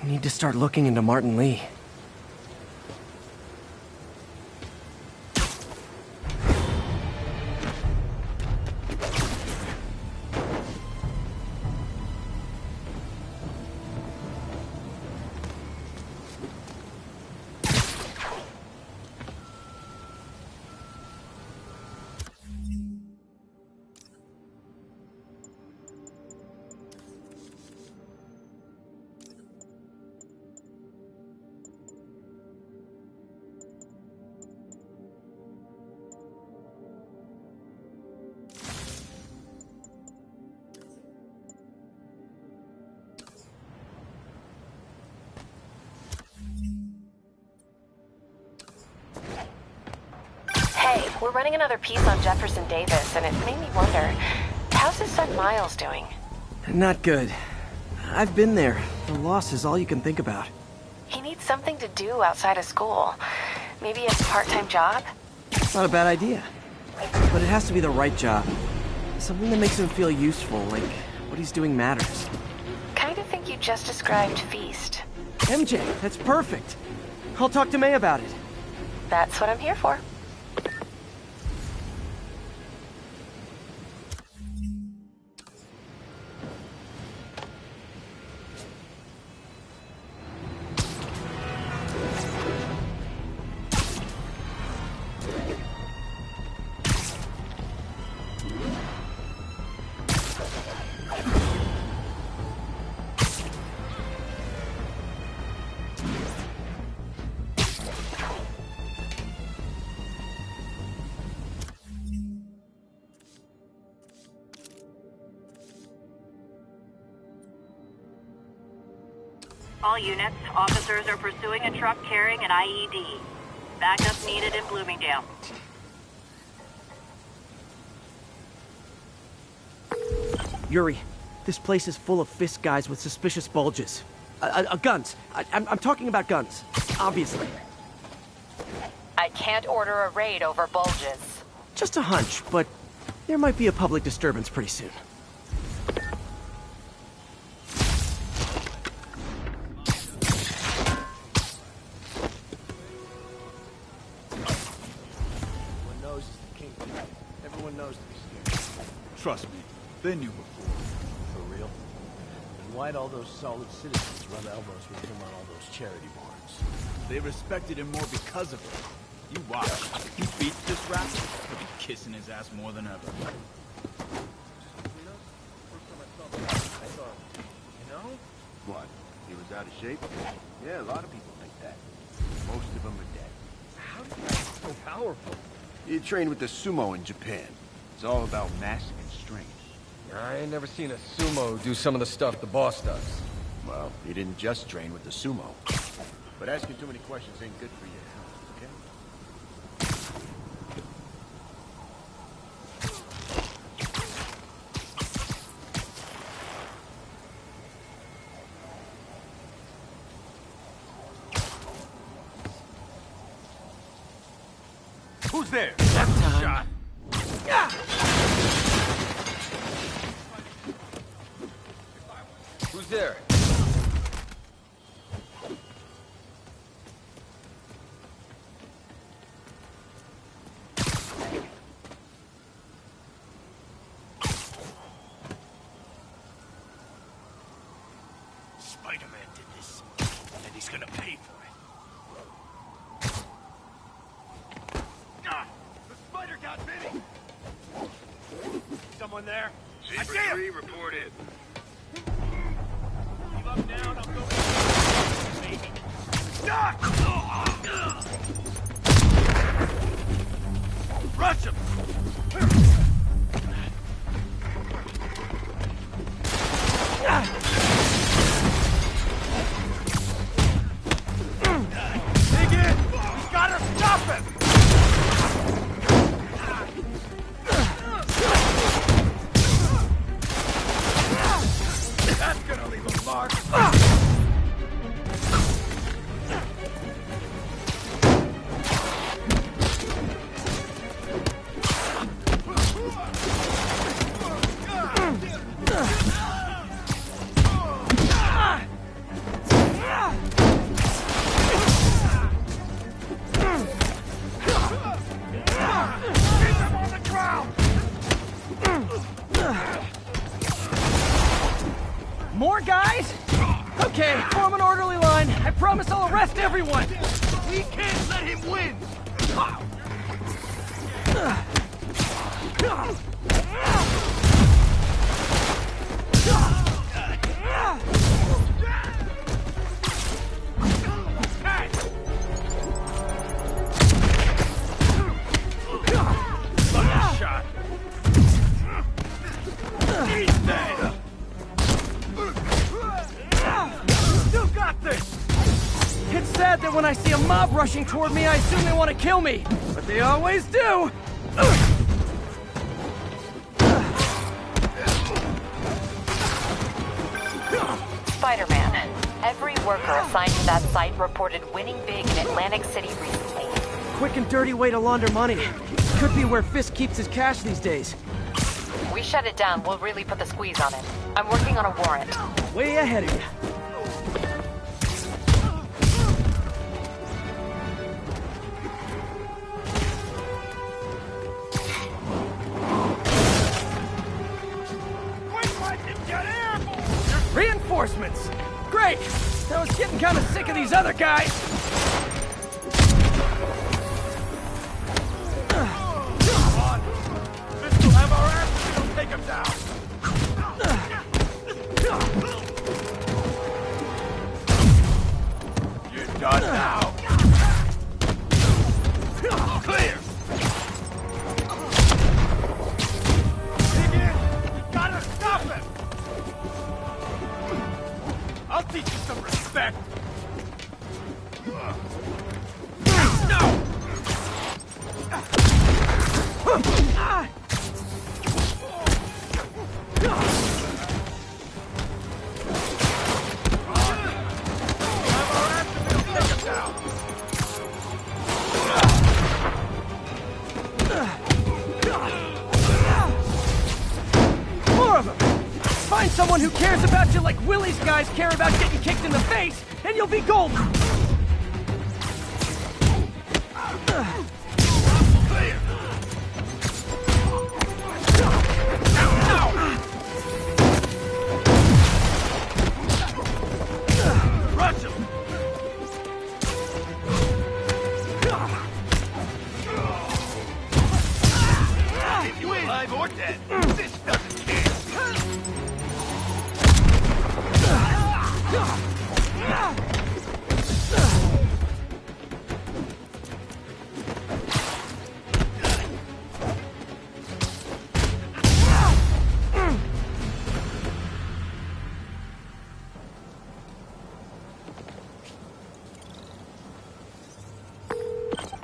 need to start looking into Martin Lee. We're running another piece on Jefferson Davis, and it made me wonder, how's his son Miles doing? Not good. I've been there. The loss is all you can think about. He needs something to do outside of school. Maybe a part-time job? It's not a bad idea. But it has to be the right job. Something that makes him feel useful, like what he's doing matters. Kind of think you just described Feast. MJ, that's perfect. I'll talk to May about it. That's what I'm here for. All units, officers are pursuing a truck carrying an IED. Backup needed in Bloomingdale. Yuri, this place is full of Fisk guys with suspicious bulges. Guns. I'm talking about guns, obviously. I can't order a raid over bulges. Just a hunch, but there might be a public disturbance pretty soon. Trust me, they knew before. For real? And why'd all those solid citizens rub elbows with him on all those charity boards? They respected him more because of it. You watch. If he beats this rat, he'll be kissing his ass more than ever. What? He was out of shape? Yeah, a lot of people think that. Most of them are dead. How did he get so powerful? He trained with the sumo in Japan. It's all about mass and strength. I ain't never seen a sumo do some of the stuff the boss does. Well, he didn't just train with the sumo. But asking too many questions ain't good for your health, okay? Who's there? Shot. Who's there? Spider-Man did this, and he's gonna pay for it. The spider got Vinny! Someone there? Zebra 3 reported. Keep up down, I'm going. Rush him! Dig in! We gotta stop him! That's gonna leave a mark! More guys? Okay, form an orderly line. I promise I'll arrest everyone. We can't let him win! Shot. He's dead! Still got this! It's sad that when I see a mob rushing toward me, I assume they want to kill me. But they always do! Spider-Man, every worker assigned to that site reported winning big in Atlantic City recently. Quick and dirty way to launder money. Could be where Fisk keeps his cash these days. We shut it down, we'll really put the squeeze on it. I'm working on a warrant. Way ahead of you. Reinforcements! Great! I was getting kind of sick of these other guys. This will have our ass if we don't take him down! You're done now! Clear! Dig in! You gotta stop him! I'll teach you some respect! No! More of them! Find someone who cares about you like Willie's guys care about getting kicked in the face, and you'll be golden! Rush him! If you alive or dead, this doesn't care!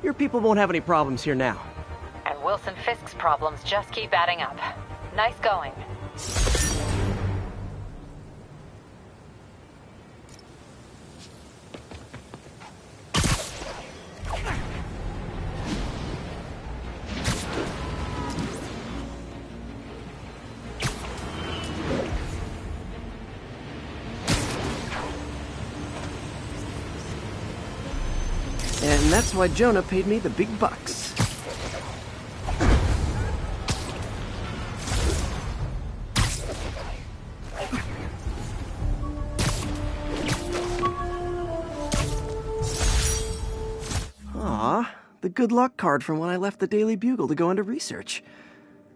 Your people won't have any problems here now. And Wilson Fisk's problems just keep adding up. Nice going. And that's why Jonah paid me the big bucks. Aw, the good luck card from when I left the Daily Bugle to go into research.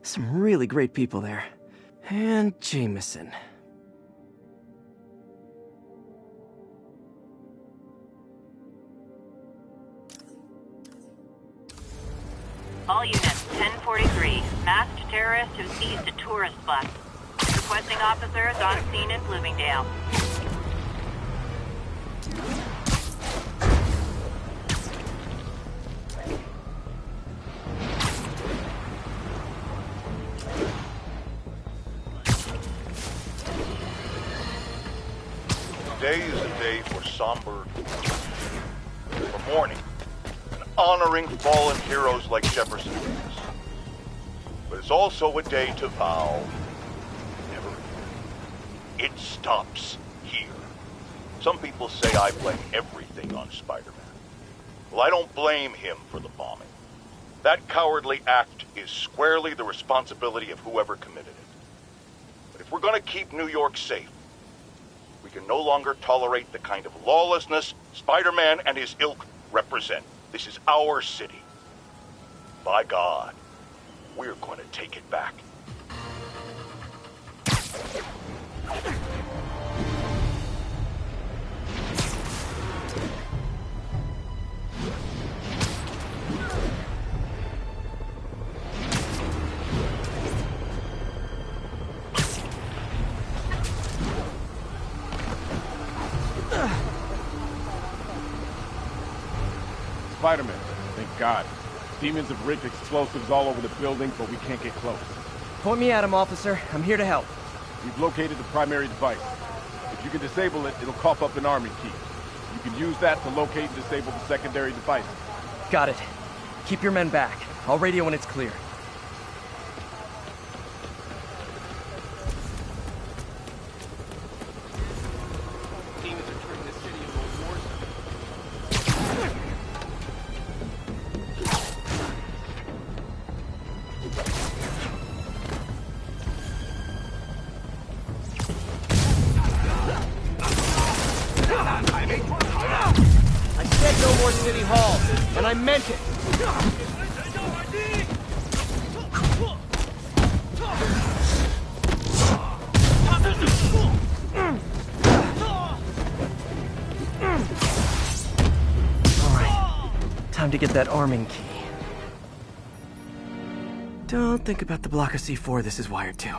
Some really great people there. And Jameson. All units, 1043. Masked terrorist who seized a tourist bus. Requesting officers on scene in Bloomingdale. Today is a day for somber, for mourning, and honoring fallen heroes like Jefferson Davis. But it's also a day to vow never again. It stops here. Some people say I blame everything on Spider-Man. Well, I don't blame him for the bombing. That cowardly act is squarely the responsibility of whoever committed it. But if we're gonna keep New York safe, We can no longer tolerate the kind of lawlessness Spider-Man and his ilk represent. This is our city. By God, we're going to take it back. Spider-Man, thank God. Demons have rigged explosives all over the building, but we can't get close. Point me at him, officer. I'm here to help. We've located the primary device. If you can disable it, it'll cough up an arming key. You can use that to locate and disable the secondary device. Got it. Keep your men back. I'll radio when it's clear. Demons are turning this city into a war zone. I said no more City Hall, and I meant it. All right, time to get that arming key. Don't think about the block of C4 this is wired to.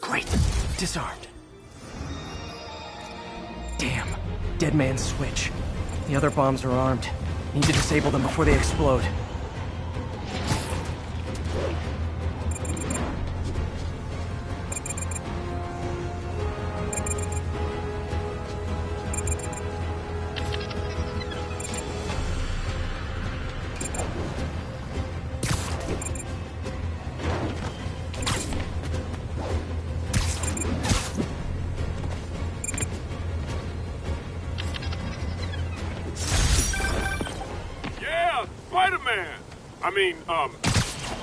Great. Disarmed. Damn. Dead man's switch. The other bombs are armed. Need to disable them before they explode. Spider-Man!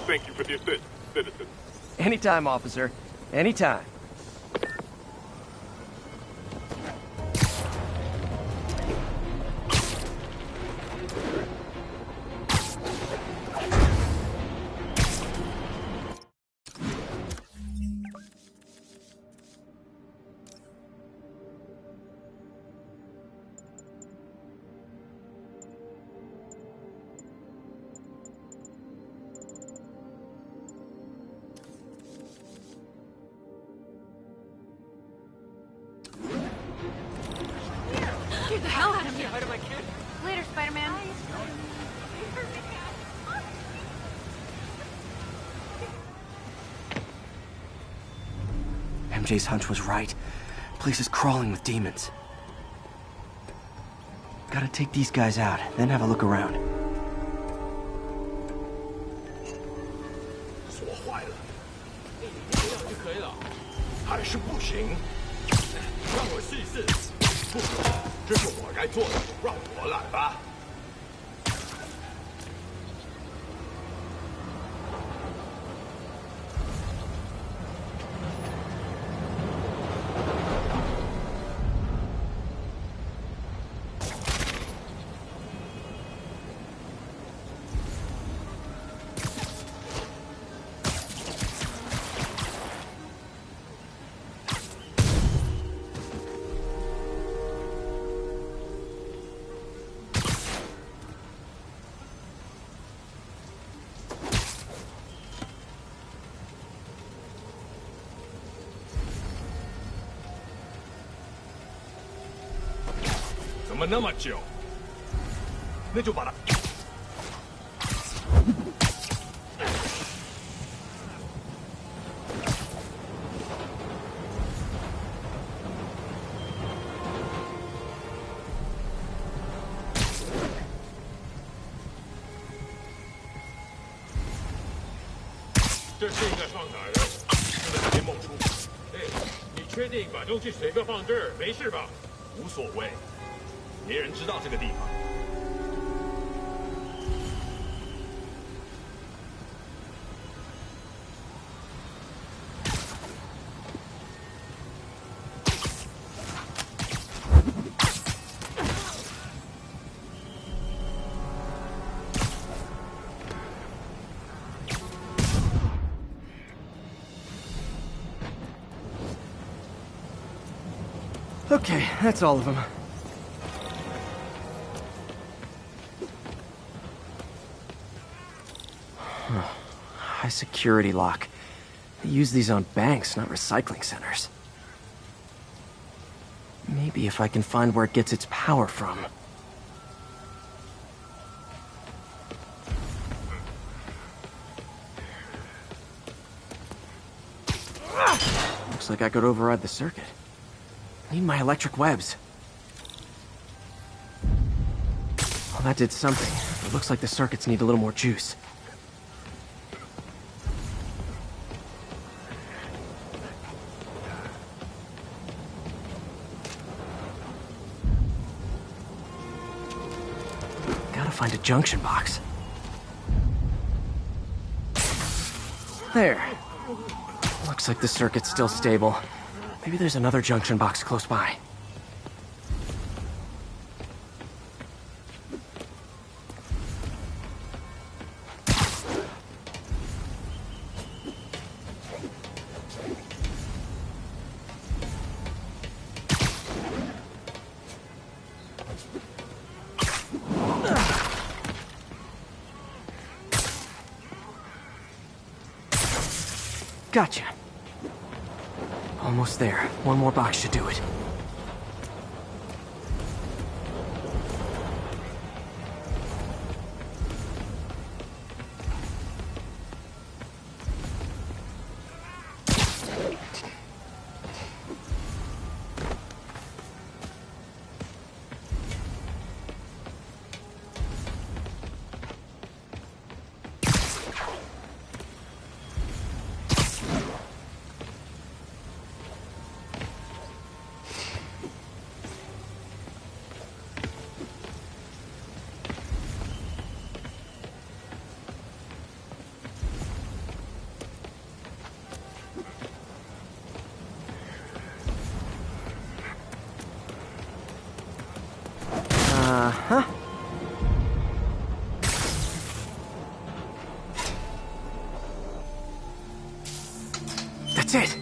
Thank you for the assist, citizen. Anytime, officer. Anytime. Get the hell out of here! Later, Spider-Man. MJ's hunch was right. Place is crawling with demons. Gotta take these guys out, then have a look around. 锁坏了，这样就可以了。还是不行，让我试一试。不，这是我该做的，让我来吧。怎么那么久？那就把它这是应该放哪儿啊？现在还没冒出。哎，你确定把东西随便放这儿没事吧？无所谓，没人知道这个地方。Okay, that's all of them. High security lock. They use these on banks, not recycling centers. Maybe if I can find where it gets its power from. Looks like I could override the circuit. Need my electric webs. Well, that did something. It looks like the circuits need a little more juice. Gotta find a junction box. There. Looks like the circuit's still stable. Maybe there's another junction box close by. Gotcha. Almost there. One more box should do it. Uh-huh. That's it.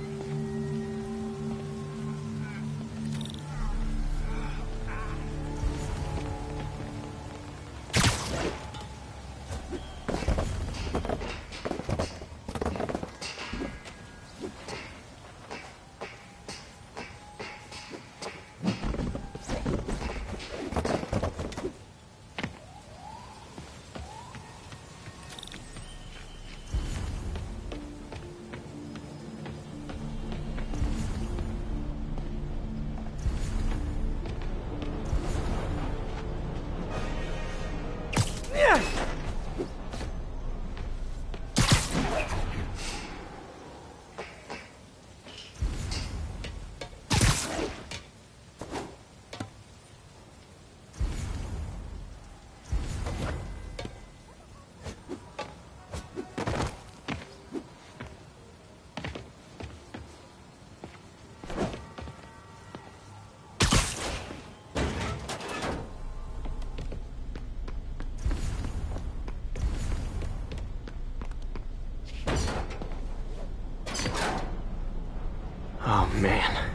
Oh, man.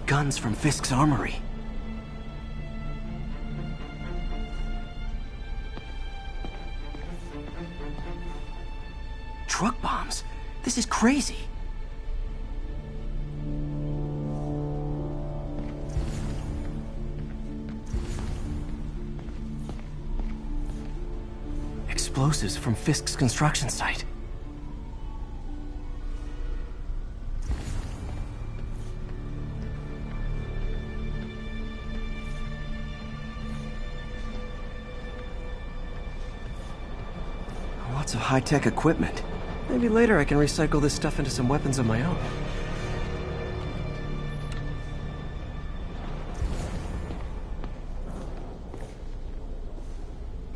Guns from Fisk's armory. Truck bombs? This is crazy. Explosives from Fisk's construction site. Lots of high-tech equipment. Maybe later I can recycle this stuff into some weapons of my own.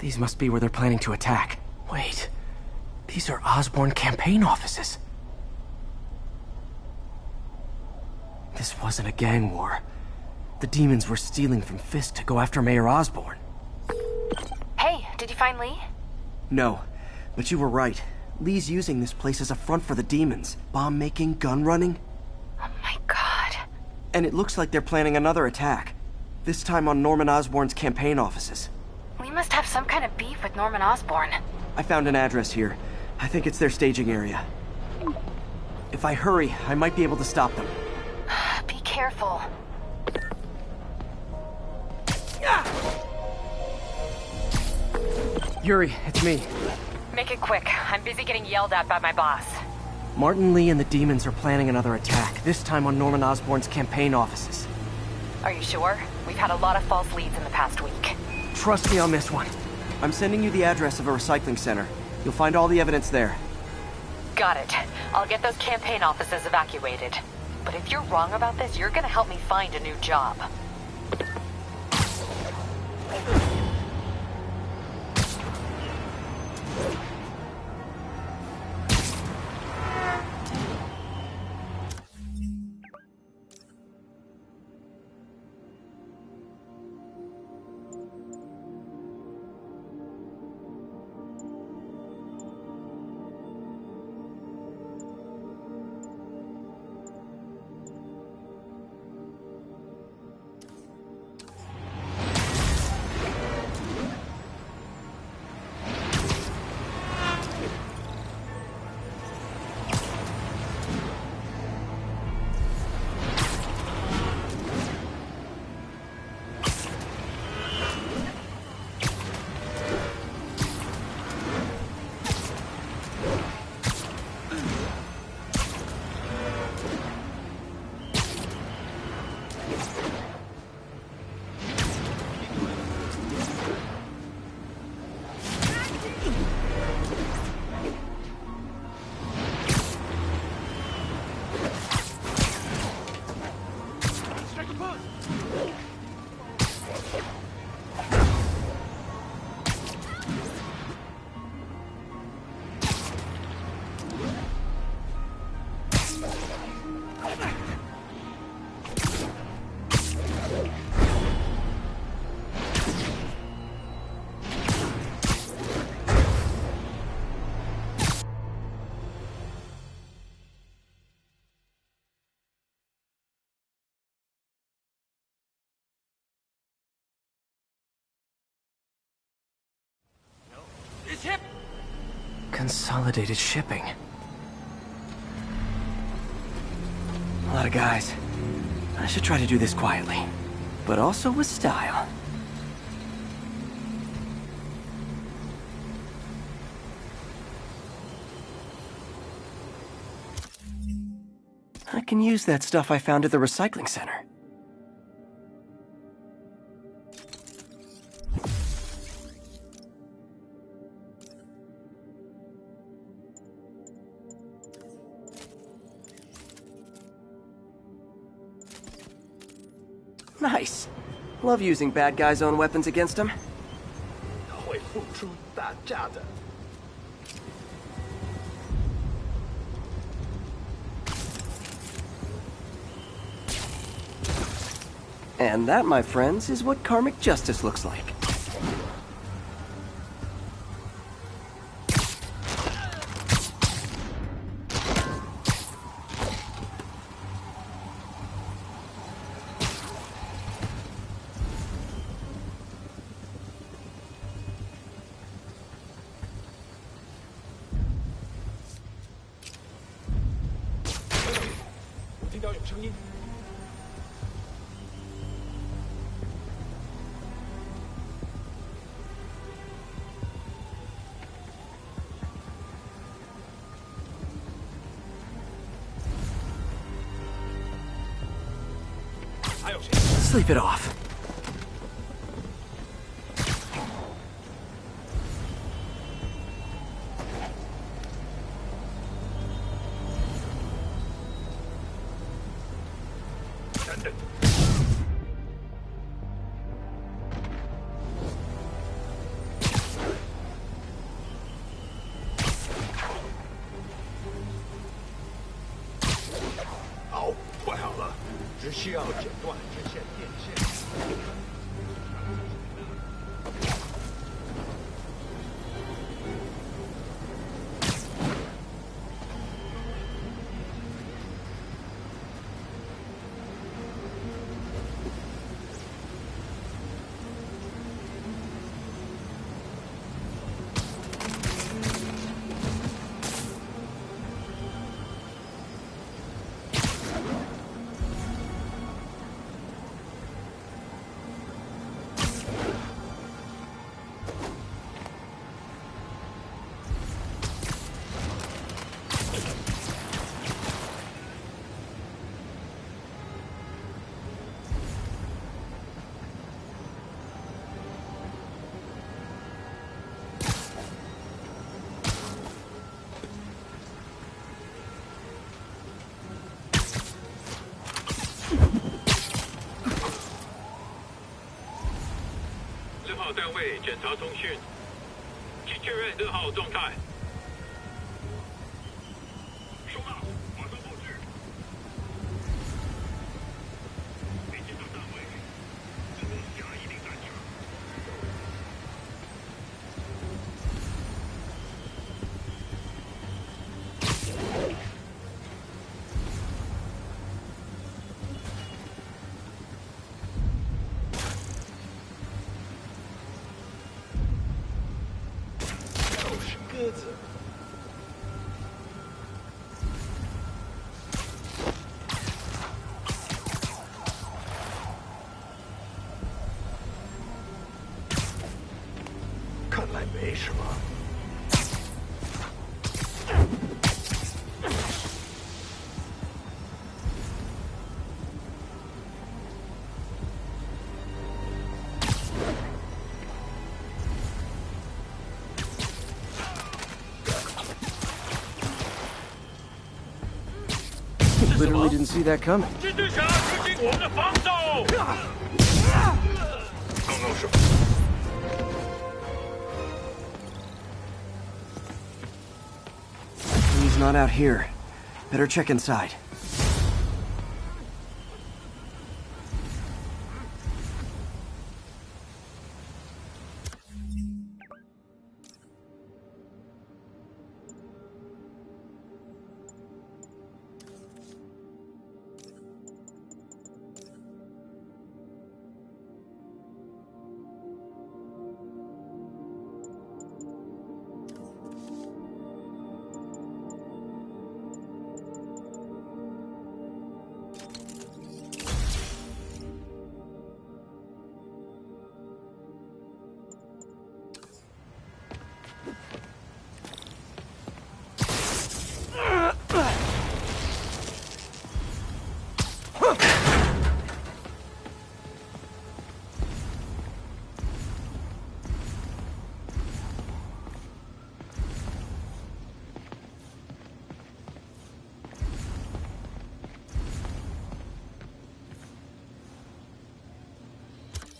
These must be where they're planning to attack. Wait, these are Osborn campaign offices. This wasn't a gang war. The demons were stealing from Fisk to go after Mayor Osborn. Hey, did you find Lee? No, but you were right. Lee's using this place as a front for the demons. Bomb-making, gun-running. Oh my god. And it looks like they're planning another attack. This time on Norman Osborn's campaign offices. We must have some kind of beef with Norman Osborn. I found an address here. I think it's their staging area. If I hurry, I might be able to stop them. Be careful. Yuri, it's me. Make it quick. I'm busy getting yelled at by my boss. Martin Lee and the demons are planning another attack, this time on Norman Osborn's campaign offices. Are you sure? We've had a lot of false leads in the past week. Trust me on this one. I'm sending you the address of a recycling center. You'll find all the evidence there. Got it. I'll get those campaign offices evacuated. But if you're wrong about this, you're gonna help me find a new job. Consolidated shipping. A lot of guys. I should try to do this quietly, but also with style. I can use that stuff I found at the recycling center. Nice. Love using bad guys' own weapons against them. 他会付出代价的。 And that, my friends, is what karmic justice looks like. Sleep it off. 好，快好了，只需要剪断这线电线。日号单位检查通讯，请确认日号状态。收到，马上报至。没见到单位，这个甲一定在这儿。鸽子。看来没什么。Literally didn't see that coming. 蜘蛛侠执行我们的防守。刚刚是。He's not out here. Better check inside.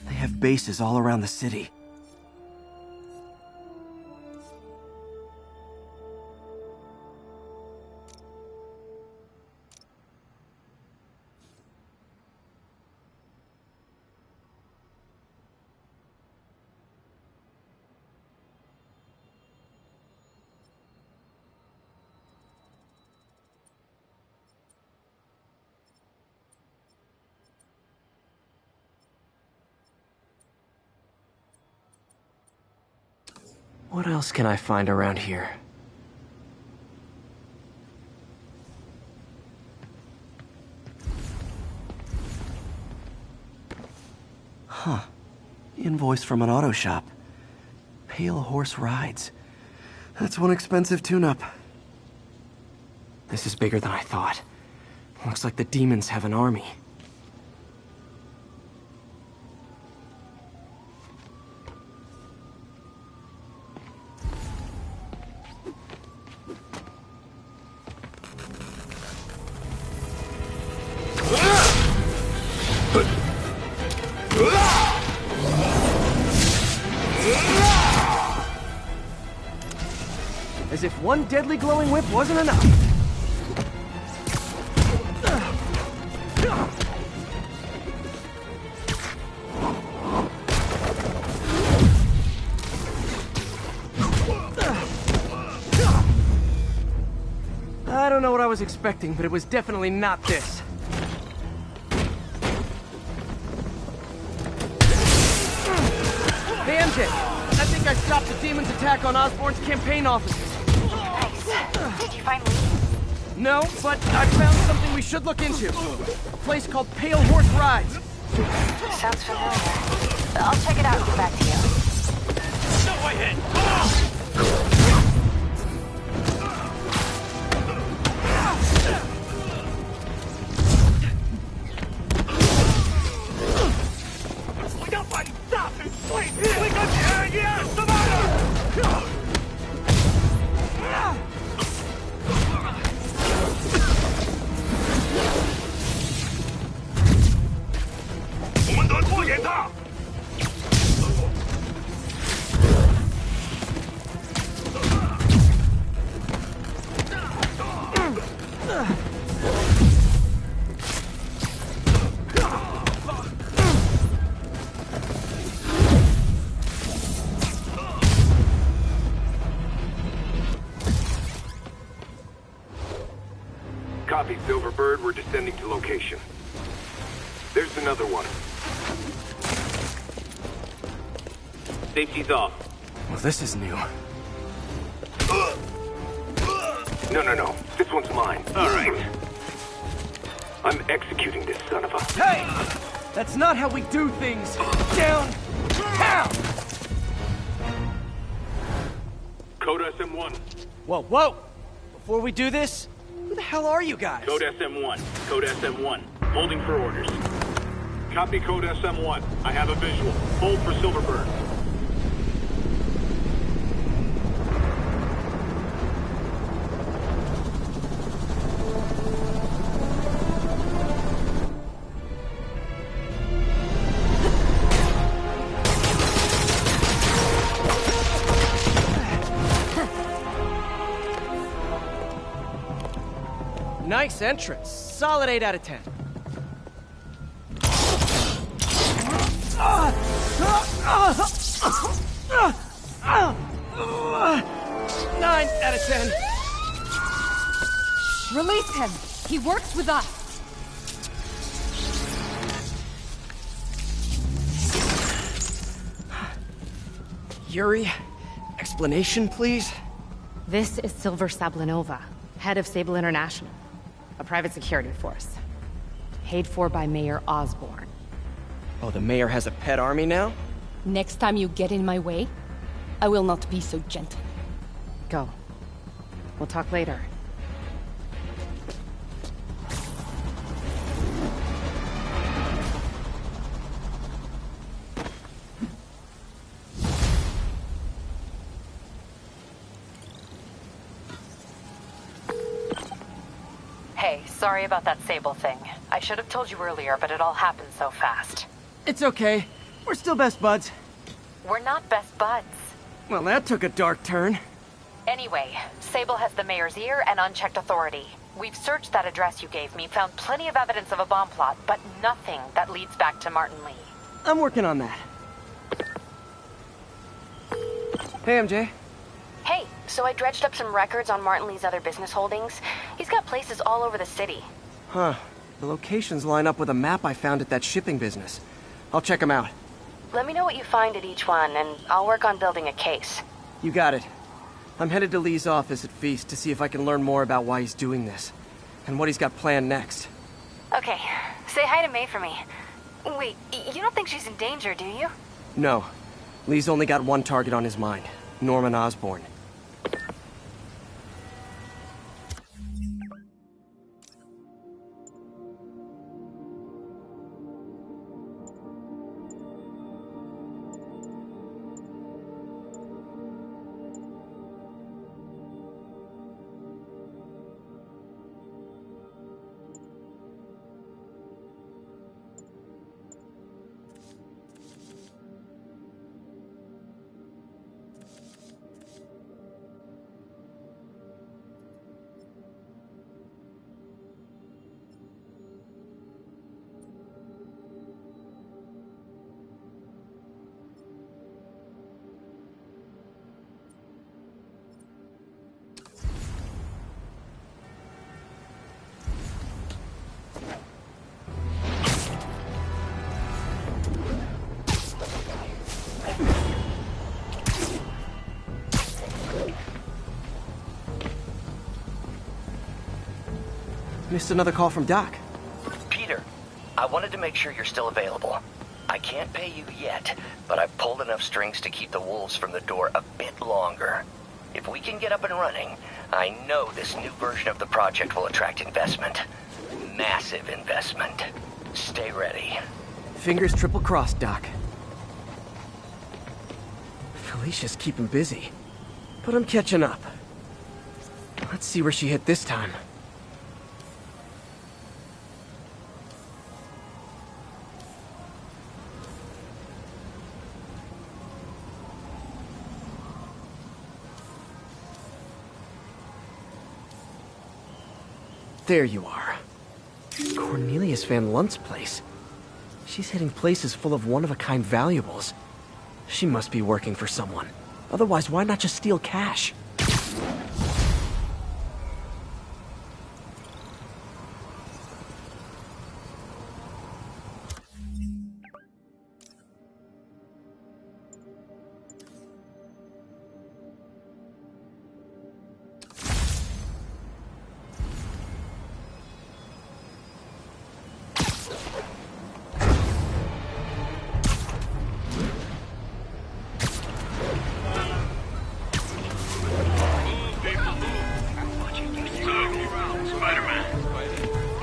They have bases all around the city. What else can I find around here? Huh. Invoice from an auto shop. Pale Horse Rides. That's one expensive tune-up. This is bigger than I thought. Looks like the demons have an army. one deadly glowing whip wasn't enough. I don't know what I was expecting, but it was definitely not this. Hey, MJ, I think I stopped the demon's attack on Osborn's campaign offices. Nice. Did you find leads? No, but I found something we should look into. A place called Pale Horse Rides. Sounds familiar. I'll check it out and get back to you. No way hit! Come on! 我要把你炸成碎片！会跟别人一样，他妈的！ 我们得拖延他。 Copy, Silverbird. We're descending to location. There's another one. Safety's off. Well, this is new. No. This one's mine. All right. I'm executing this son of a... Hey! That's not how we do things. Downtown! Code SM-1. Whoa! Before we do this, who the hell are you guys? Code SM-1. Code SM-1. Holding for orders. Copy Code SM-1. I have a visual. Hold for Silverbird. Nice entrance. Solid 8 out of 10. 9 out of 10. Release him. He works with us. Yuri, explanation, please? This is Silver Sablinova, head of Sable International, a private security force. Paid for by Mayor Osborn. Oh, the mayor has a pet army now? Next time you get in my way, I will not be so gentle. Go. We'll talk later. Hey, sorry about that Sable thing. I should have told you earlier, but it all happened so fast. It's okay. We're still best buds. We're not best buds. Well, that took a dark turn. Anyway, Sable has the mayor's ear and unchecked authority. We've searched that address you gave me, found plenty of evidence of a bomb plot, but nothing that leads back to Martin Lee. I'm working on that. Hey, MJ. Hey, so I dredged up some records on Martin Lee's other business holdings. He's got places all over the city. Huh. The locations line up with a map I found at that shipping business. I'll check them out. Let me know what you find at each one, and I'll work on building a case. You got it. I'm headed to Lee's office at Feast to see if I can learn more about why he's doing this, and what he's got planned next. Okay, say hi to May for me. Wait, you don't think she's in danger, do you? No. Lee's only got one target on his mind, Norman Osborn. Missed another call from Doc. Peter, I wanted to make sure you're still available. I can't pay you yet, but I've pulled enough strings to keep the wolves from the door a bit longer. If we can get up and running, I know this new version of the project will attract investment. Massive investment. Stay ready. Fingers triple-crossed, Doc. Felicia's keeping busy, but I'm catching up. Let's see where she hit this time. There you are. Cornelius Van Lunt's place. She's hitting places full of one-of-a-kind valuables. She must be working for someone. Otherwise, why not just steal cash? Spider-Man,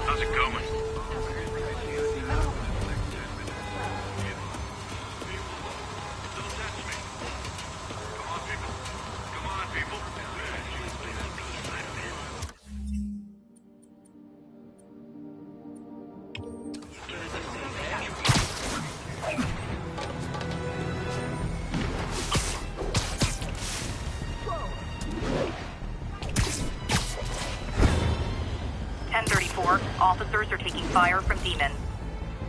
how's it going? Officers are taking fire from demons.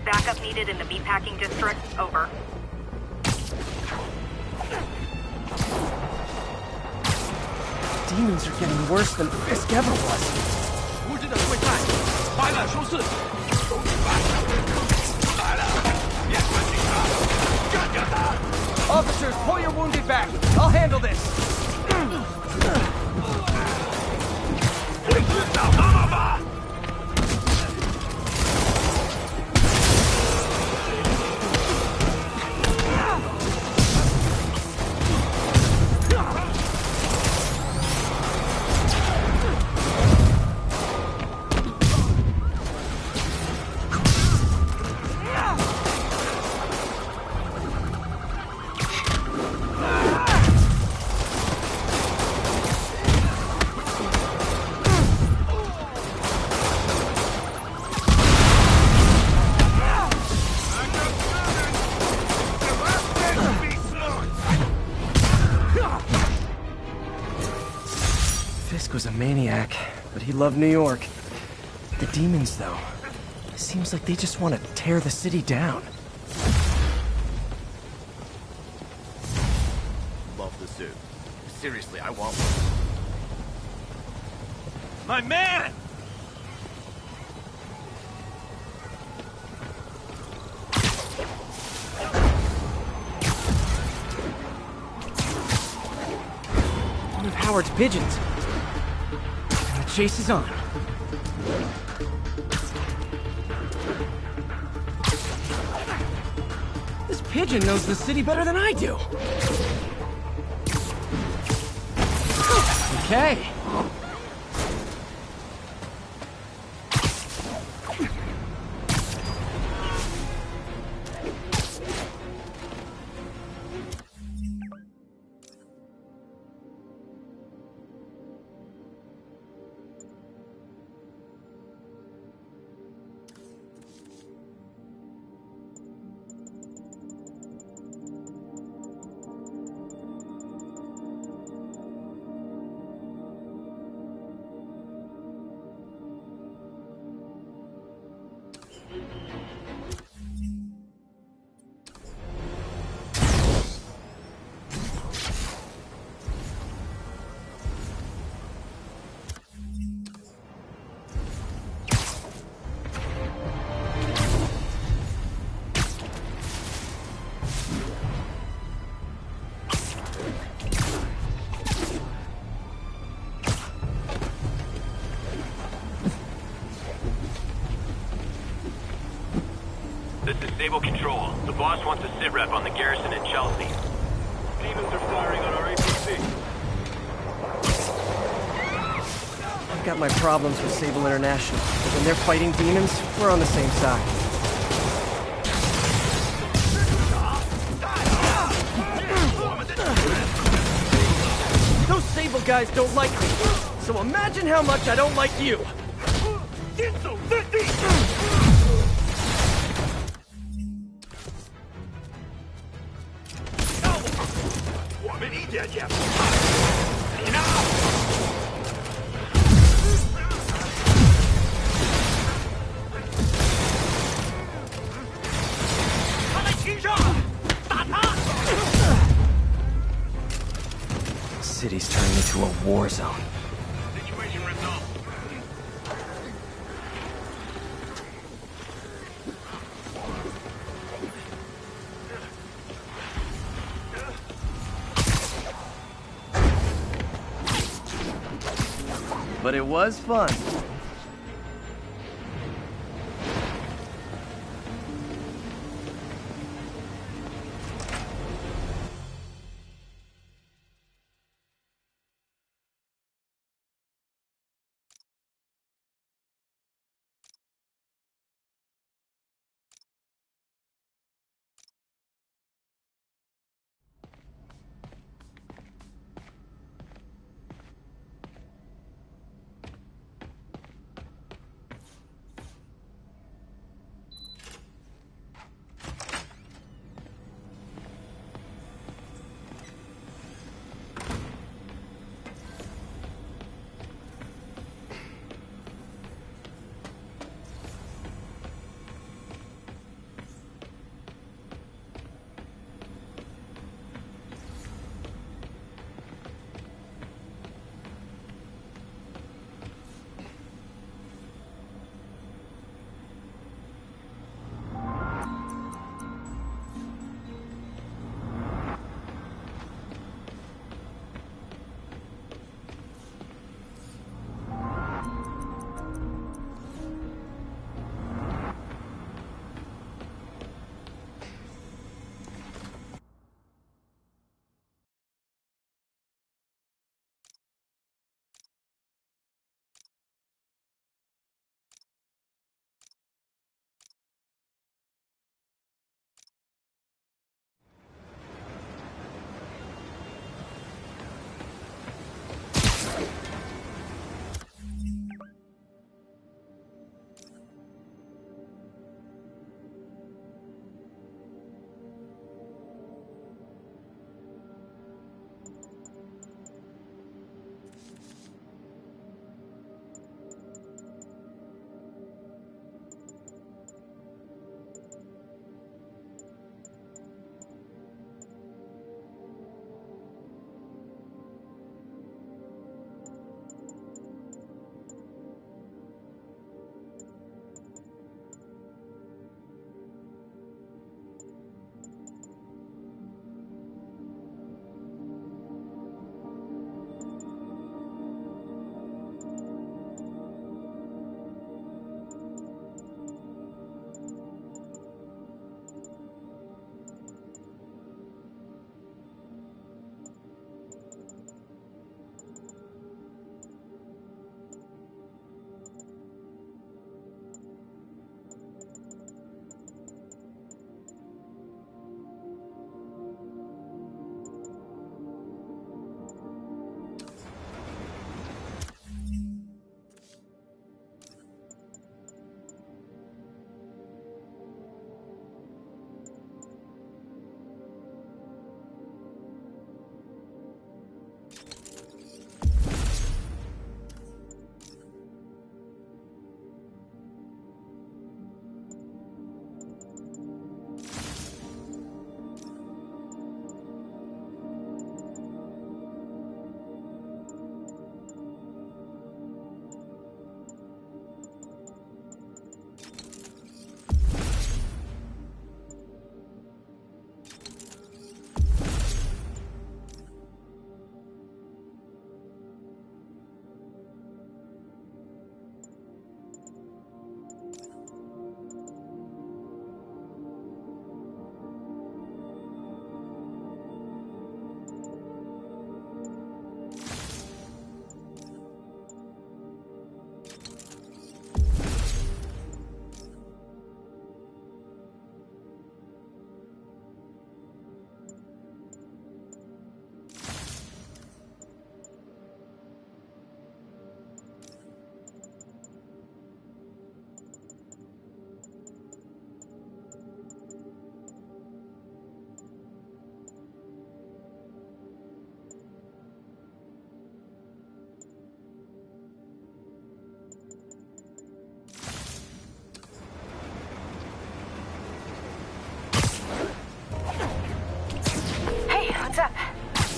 Backup needed in the meatpacking district. Over. Demons are getting worse than Fisk ever was. Officers, pull your wounded back. I'll handle this. Fisk was a maniac, but he loved New York. The demons, though, it seems like they just want to tear the city down. Love the suit. Seriously, I want one. My man! One of Howard's pigeons. And the chase is on. This pigeon knows the city better than I do. Okay. This is Sable Control. The boss wants a sitrep on the garrison in Chelsea. Demons are firing on our APC. I've got my problems with Sable International, but when they're fighting demons, we're on the same side. Those Sable guys don't like me, so imagine how much I don't like you! 坚守阵地。让我们一点也不怕。你呢？他在群上，打他！ City's turning into a war zone. Situation resolved. But it was fun.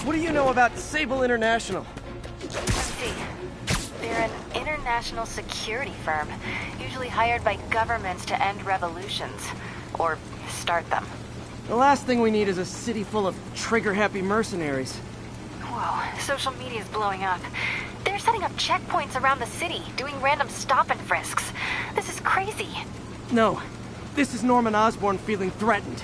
What do you know about Sable International? Let's see. They're an international security firm, usually hired by governments to end revolutions. Or start them. The last thing we need is a city full of trigger-happy mercenaries. Whoa, social media's blowing up. They're setting up checkpoints around the city, doing random stop and frisks. This is crazy. No, this is Norman Osborn feeling threatened.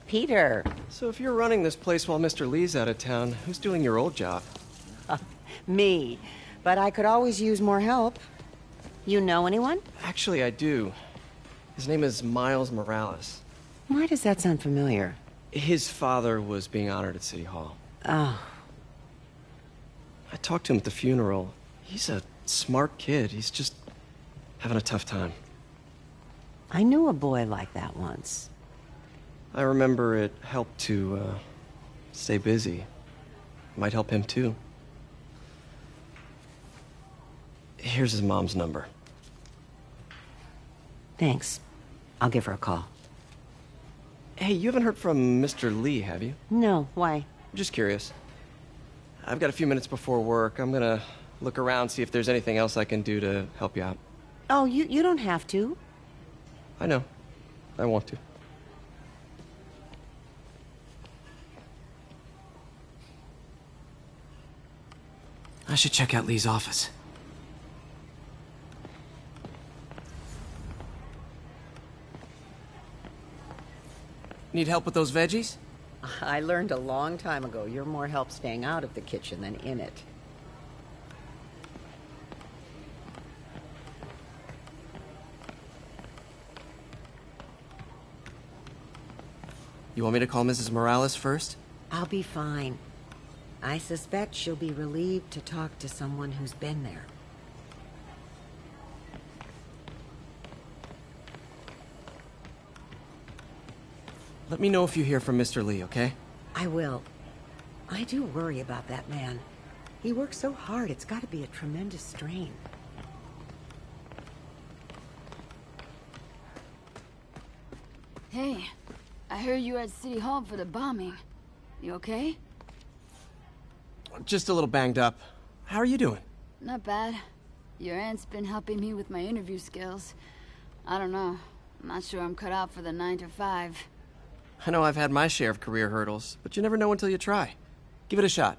Peter. So if you're running this place while Mr. Lee's out of town, who's doing your old job? Me. But I could always use more help. You know anyone? Actually, I do. His name is Miles Morales. Why does that sound familiar? His father was being honored at City Hall. Oh. I talked to him at the funeral. He's a smart kid. He's just having a tough time. I knew a boy like that once. I remember it helped to, stay busy. Might help him, too. Here's his mom's number. Thanks. I'll give her a call. Hey, you haven't heard from Mr. Lee, have you? No, why? Just curious. I've got a few minutes before work. I'm gonna look around, see if there's anything else I can do to help you out. Oh, you don't have to. I know. I want to. I should check out Lee's office. Need help with those veggies? I learned a long time ago you're more help staying out of the kitchen than in it. You want me to call Mrs. Morales first? I'll be fine. I suspect she'll be relieved to talk to someone who's been there. Let me know if you hear from Mr. Lee, okay? I will. I do worry about that man. He works so hard, it's got to be a tremendous strain. Hey, I heard you were at City Hall for the bombing. You okay? Just a little banged up. How are you doing? Not bad. Your aunt's been helping me with my interview skills. I don't know. I'm not sure I'm cut out for the 9 to 5. I know I've had my share of career hurdles, but you never know until you try. Give it a shot.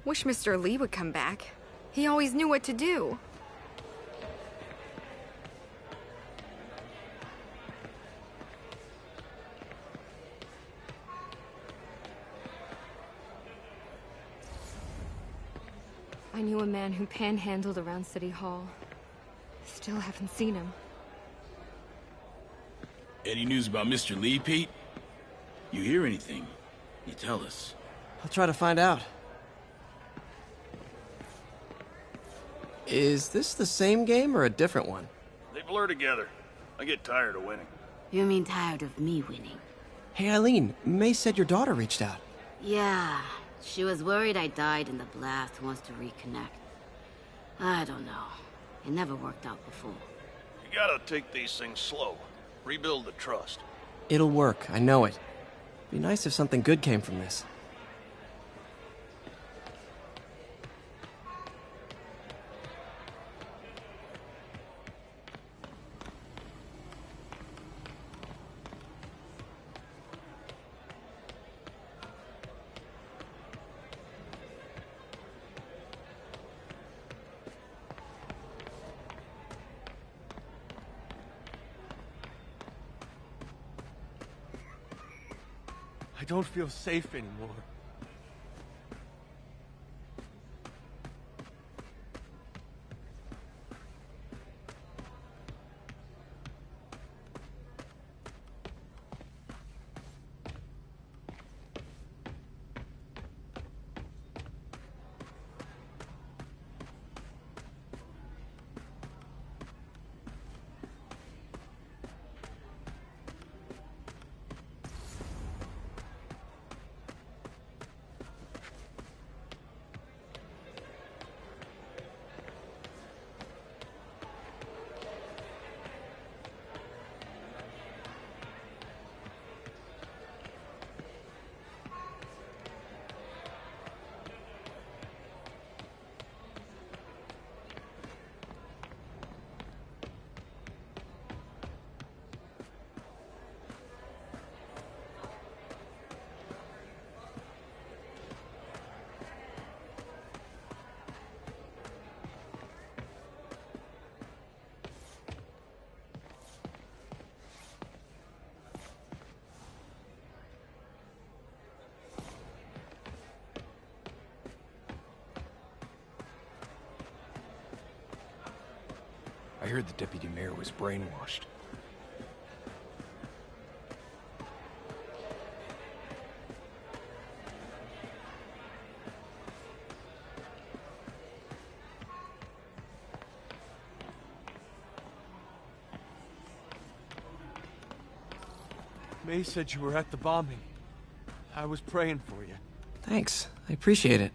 Wish Mr. Lee would come back. He always knew what to do. I knew a man who panhandled around City Hall. Still haven't seen him. Any news about Mr. Lee, Pete? You hear anything? You tell us. I'll try to find out. Is this the same game or a different one? They blur together. I get tired of winning. You mean tired of me winning? Hey, Eileen, May said your daughter reached out. Yeah, she was worried I died in the blast, wants to reconnect. I don't know. It never worked out before. You gotta take these things slow. Rebuild the trust. It'll work, I know it. Be nice if something good came from this. I don't feel safe anymore. I heard the deputy mayor was brainwashed. May said you were at the bombing. I was praying for you. Thanks, I appreciate it.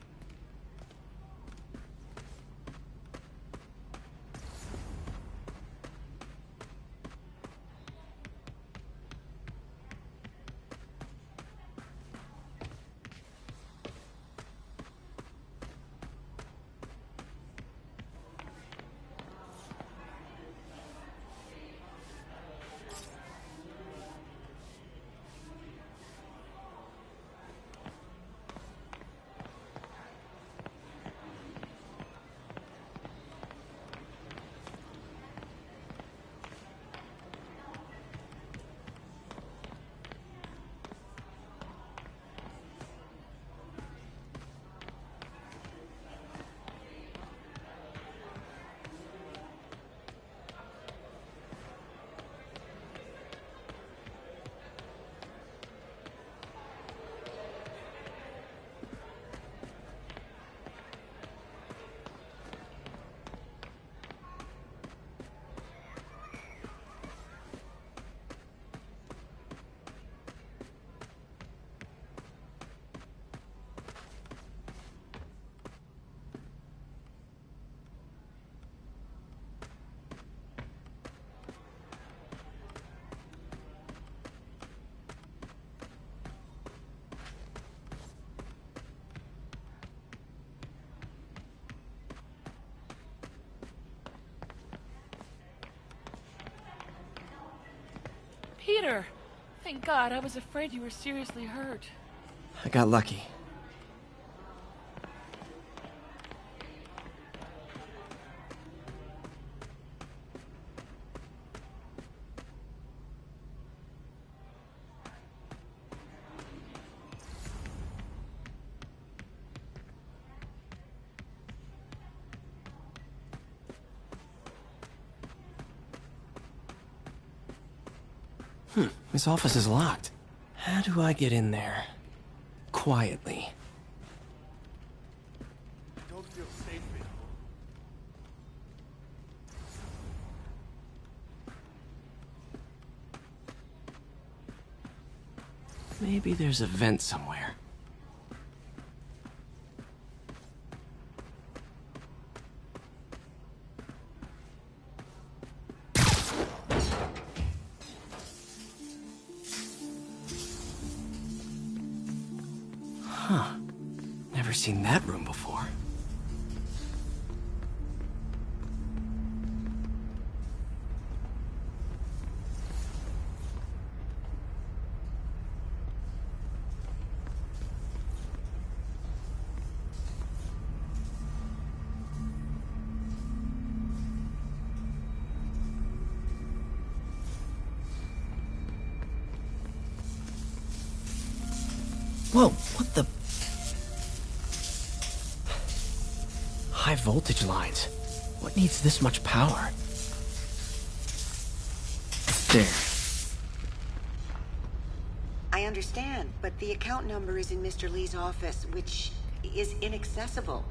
Peter! Thank God, I was afraid you were seriously hurt. I got lucky. His office is locked. How do I get in there? Quietly. Don't feel safe here. Maybe there's a vent somewhere. Huh. Never seen that room before. Whoa, what the? High voltage lines. What needs this much power? There. I understand, but the account number is in Mr. Lee's office, which is inaccessible.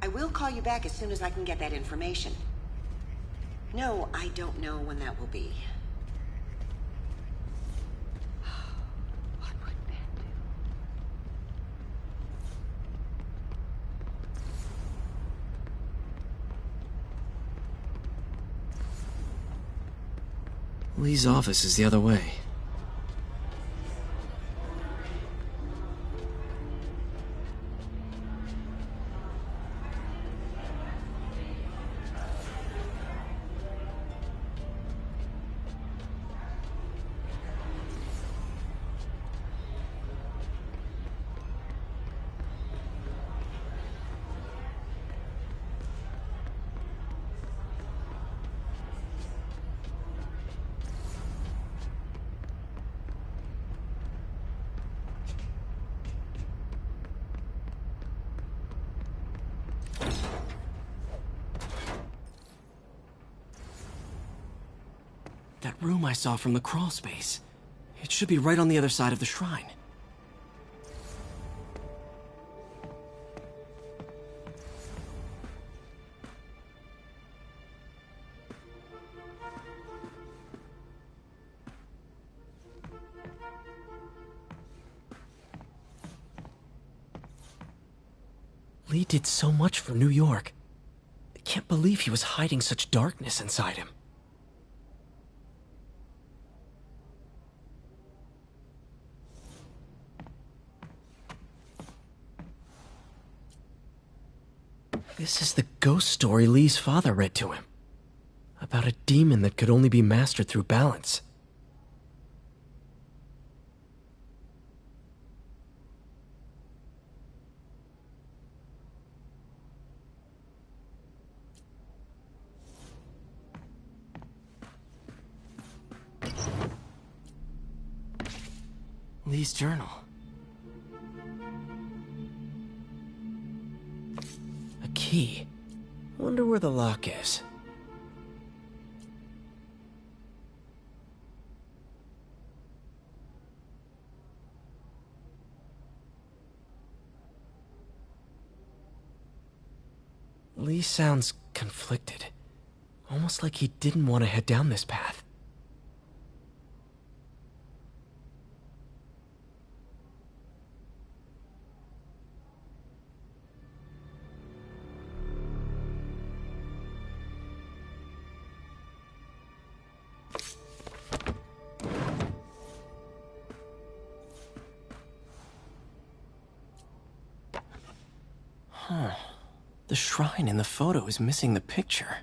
I will call you back as soon as I can get that information. No, I don't know when that will be. Lee's office is the other way. That room I saw from the crawl space. It should be right on the other side of the shrine. Lee did so much for New York. I can't believe he was hiding such darkness inside him. This is the ghost story Lee's father read to him. About a demon that could only be mastered through balance. Lee's journal. A key. Wonder where the lock is. Lee sounds conflicted. Almost like he didn't want to head down this path. Huh. The shrine in the photo is missing the picture.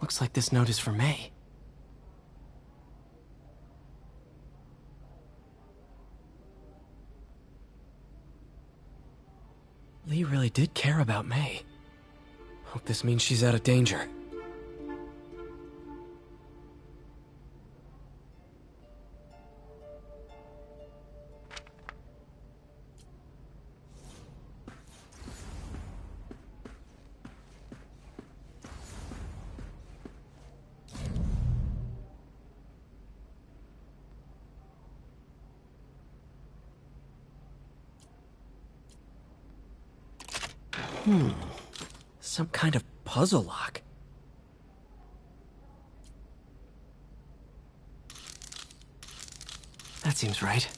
Looks like this note is for May. Lee really did care about May. Hope this means she's out of danger. Some kind of puzzle lock. That seems right.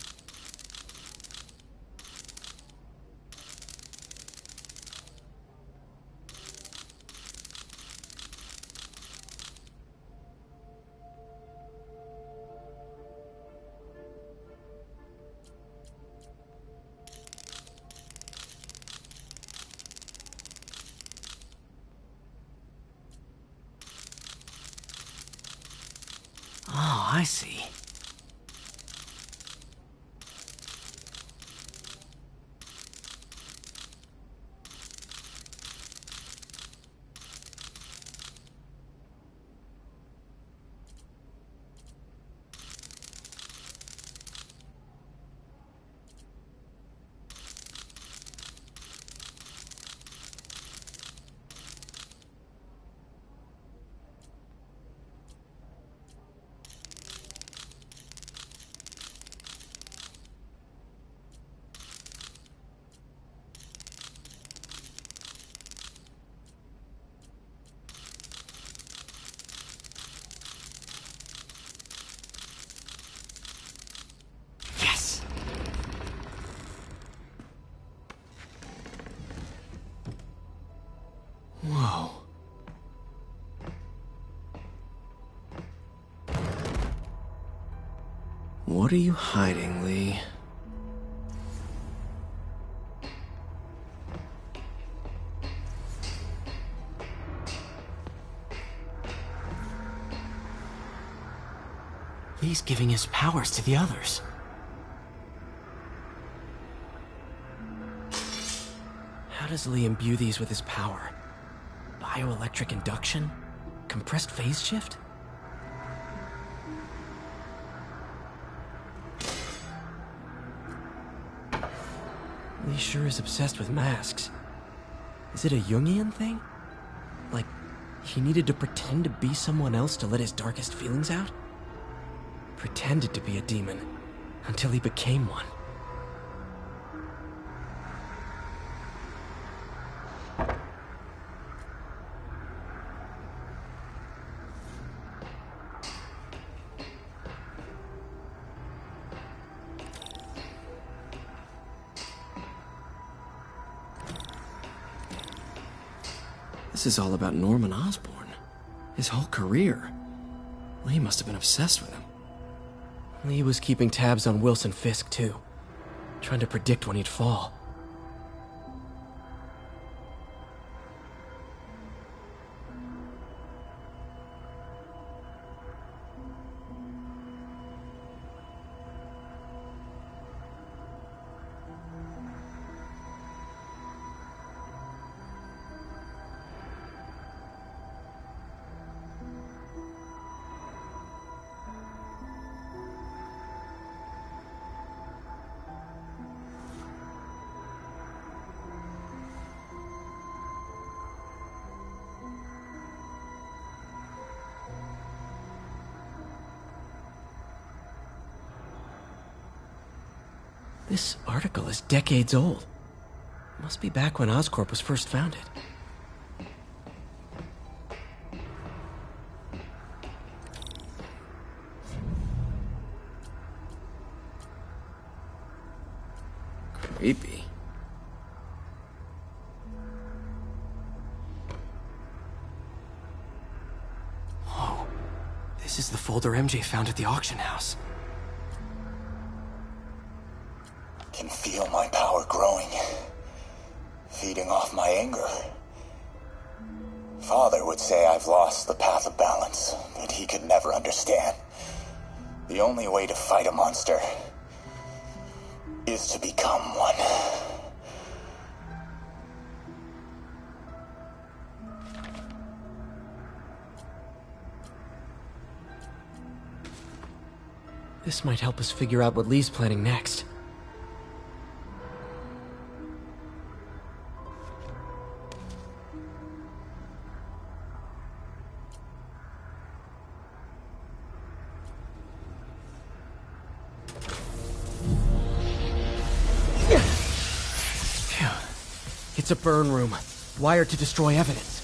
Oh, I see. Whoa. What are you hiding, Lee? Lee's giving his powers to the others. How does Lee imbue these with his power? Bioelectric induction? Compressed phase shift? Lee sure is obsessed with masks. Is it a Jungian thing? Like, he needed to pretend to be someone else to let his darkest feelings out? Pretended to be a demon, until he became one. This is all about Norman Osborn. His whole career. Lee must have been obsessed with him. Lee was keeping tabs on Wilson Fisk, too. Trying to predict when he'd fall. This article is decades old. Must be back when Oscorp was first founded. Creepy. Whoa. This is the folder MJ found at the auction house. Can feel my power growing, feeding off my anger. Father would say I've lost the path of balance, but he could never understand. The only way to fight a monster is to become one. This might help us figure out what Lee's planning next. It's a burn room. wired to destroy evidence.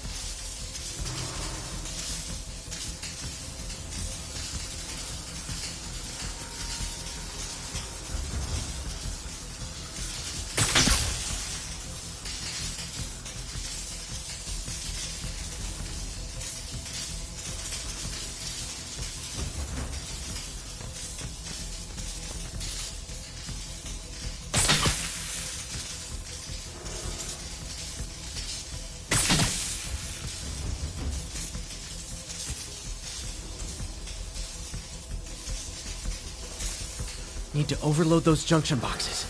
Need to overload those junction boxes.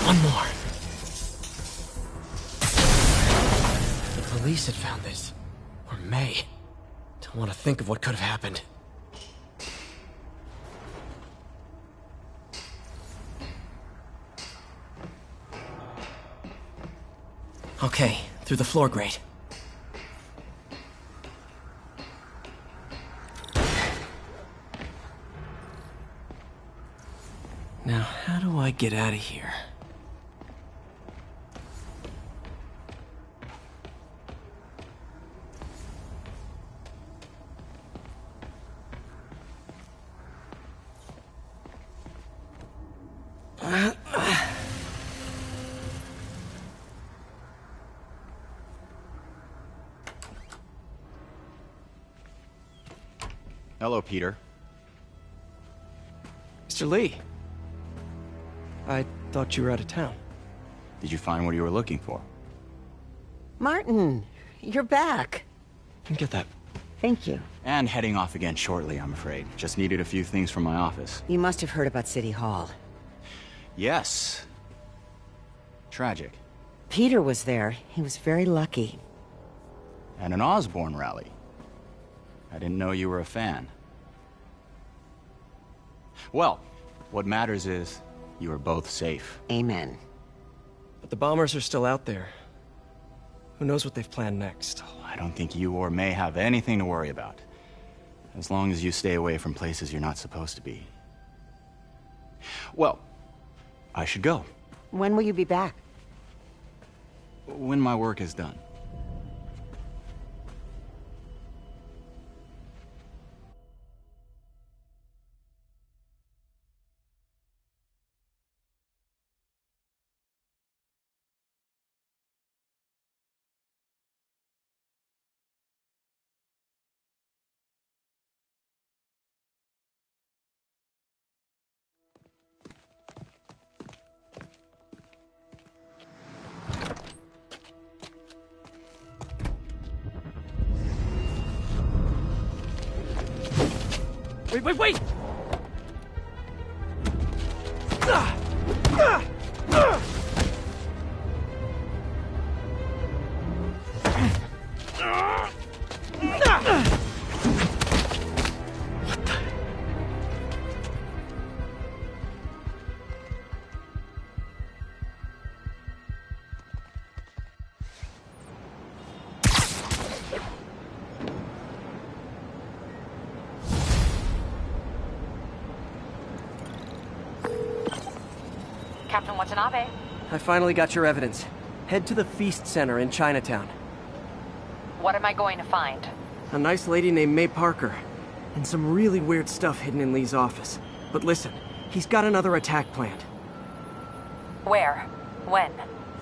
One more. The police had found this. Or May. Don't want to think of what could have happened. Okay, through the floor grate. Now, how do I get out of here? Hello, Peter. Mr. Lee. I thought you were out of town. Did you find what you were looking for? Martin, you're back. Get that. Thank you. And heading off again shortly, I'm afraid. Just needed a few things from my office. You must have heard about City Hall. Yes. Tragic. Peter was there. He was very lucky. And an Osborn rally. I didn't know you were a fan. Well, what matters is you are both safe. Amen. But the bombers are still out there. Who knows what they've planned next? I don't think you or May have anything to worry about. As long as you stay away from places you're not supposed to be. Well, I should go. When will you be back? When my work is done. Wait! Captain Watanabe. I finally got your evidence. Head to the Feast Center in Chinatown. What am I going to find? A nice lady named May Parker. And some really weird stuff hidden in Lee's office. But listen, he's got another attack planned. Where? When?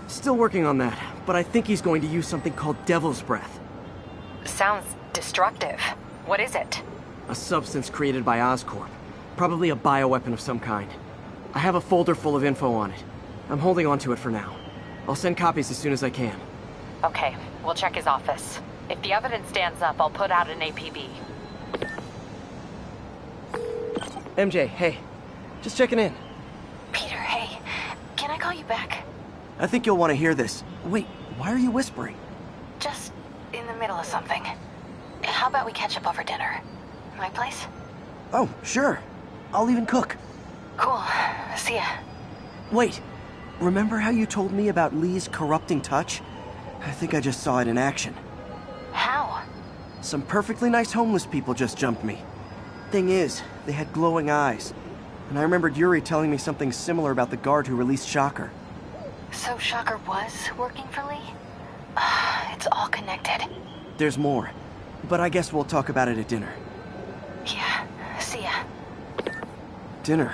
Still working on that, but I think he's going to use something called Devil's Breath. Sounds destructive. What is it? A substance created by Oscorp. Probably a bioweapon of some kind. I have a folder full of info on it. I'm holding on to it for now. I'll send copies as soon as I can. Okay, we'll check his office. If the evidence stands up, I'll put out an APB. MJ, hey. Just checking in. Peter, hey. Can I call you back? I think you'll want to hear this. Wait, why are you whispering? Just in the middle of something. How about we catch up over dinner? My place? Oh, sure. I'll even cook. Cool. See ya. Wait. Remember how you told me about Lee's corrupting touch? I think I just saw it in action. How? Some perfectly nice homeless people just jumped me. Thing is, they had glowing eyes. And I remembered Yuri telling me something similar about the guard who released Shocker. So Shocker was working for Lee? It's all connected. There's more. But I guess we'll talk about it at dinner. Yeah, see ya. Dinner?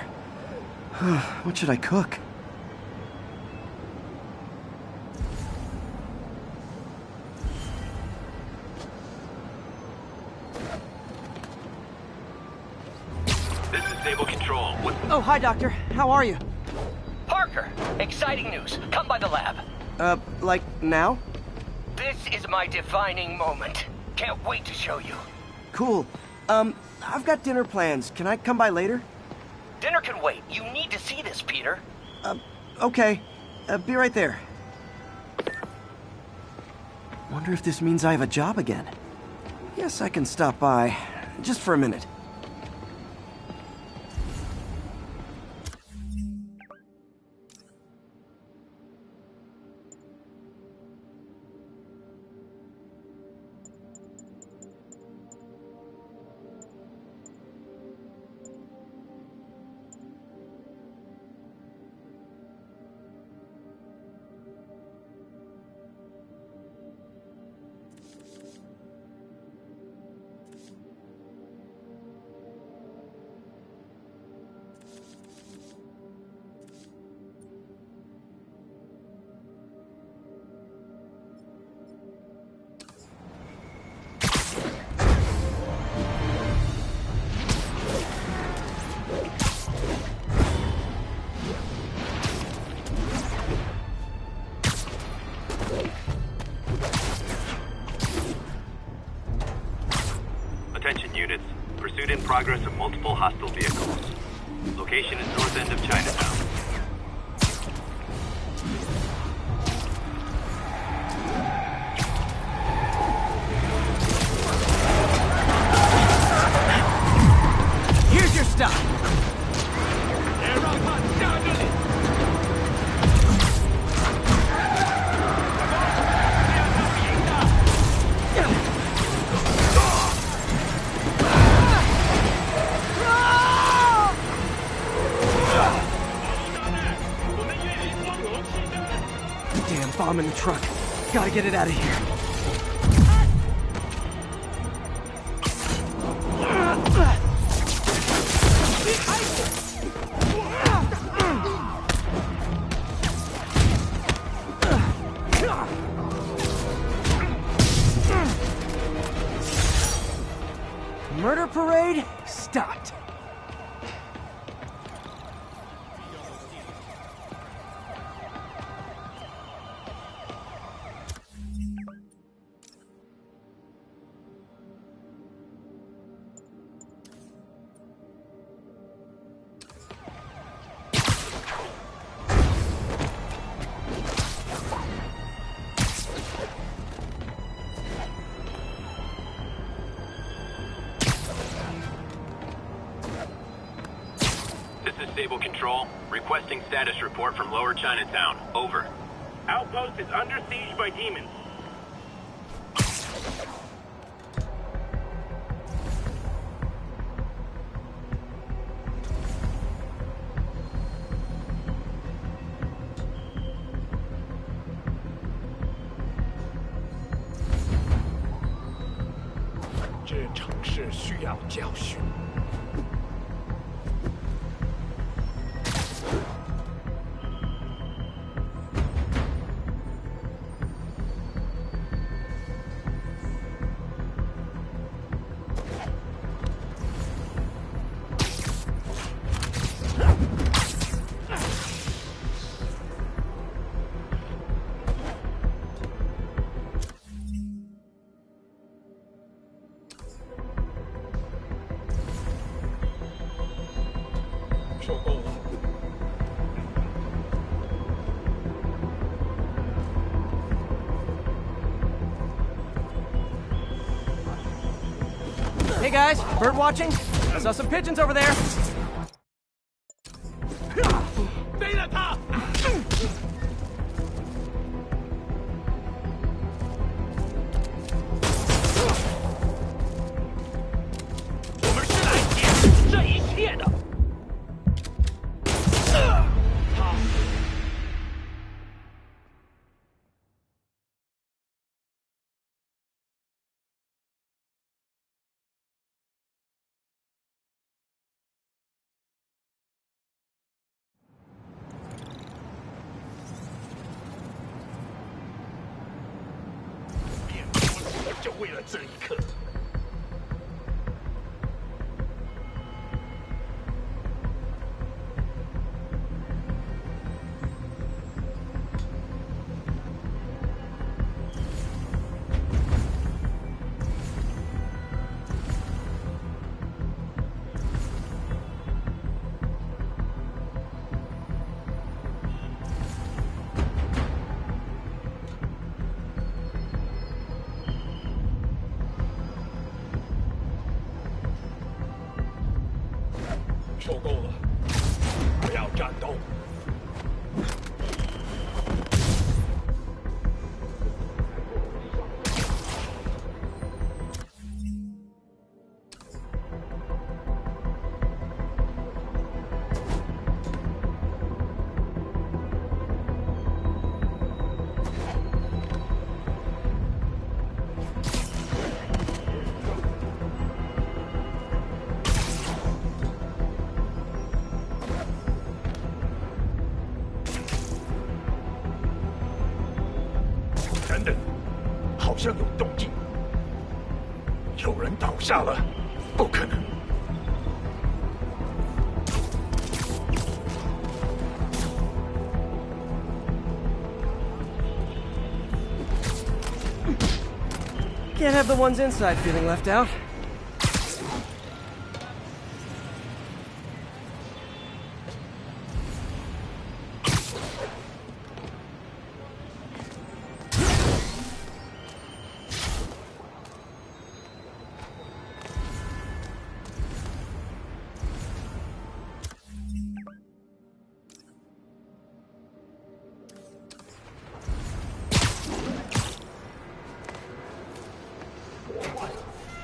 What should I cook? This is Sable Control. What? Oh, hi, Doctor. How are you? Parker, exciting news. Come by the lab. Like now? This is my defining moment. Can't wait to show you. Cool. I've got dinner plans. Can I come by later? Dinner can wait. You need to see this, Peter. Okay. Be right there. Wonder if this means I have a job again. Guess I can stop by. Just for a minute. Attention units. Pursuit in progress of multiple hostile vehicles. Location is north end of Chinatown. Here's your stuff. Damn bomb in the truck. Gotta get it out of here. Murder parade stopped. This is Sable Control. Requesting status report from Lower Chinatown. Over. Outpost is under siege by demons. Hey guys, bird watching? I saw some pigeons over there. 为了这一刻。受够了，不要战斗。等等，好像有动静，有人倒下了，不可能。Can't have the ones inside feeling left out.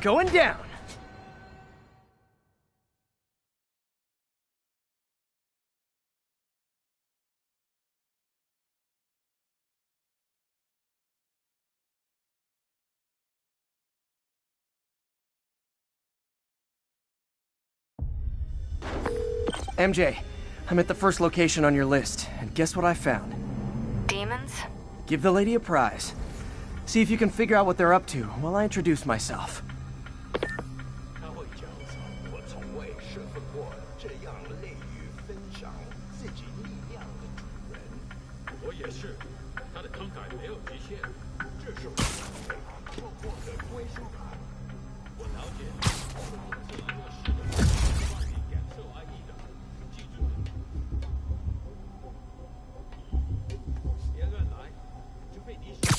Going down. MJ, I'm at the first location on your list, and guess what I found? Demons? Give the lady a prize. See if you can figure out what they're up to while I introduce myself. 他会讲我从未设分过这样乐于分享自己力量的主人。我也是，他的慷慨没有极限。这是我做过的归属感。我了解，这一个是的，让你感受爱意的，记住了。别乱来，除非你想。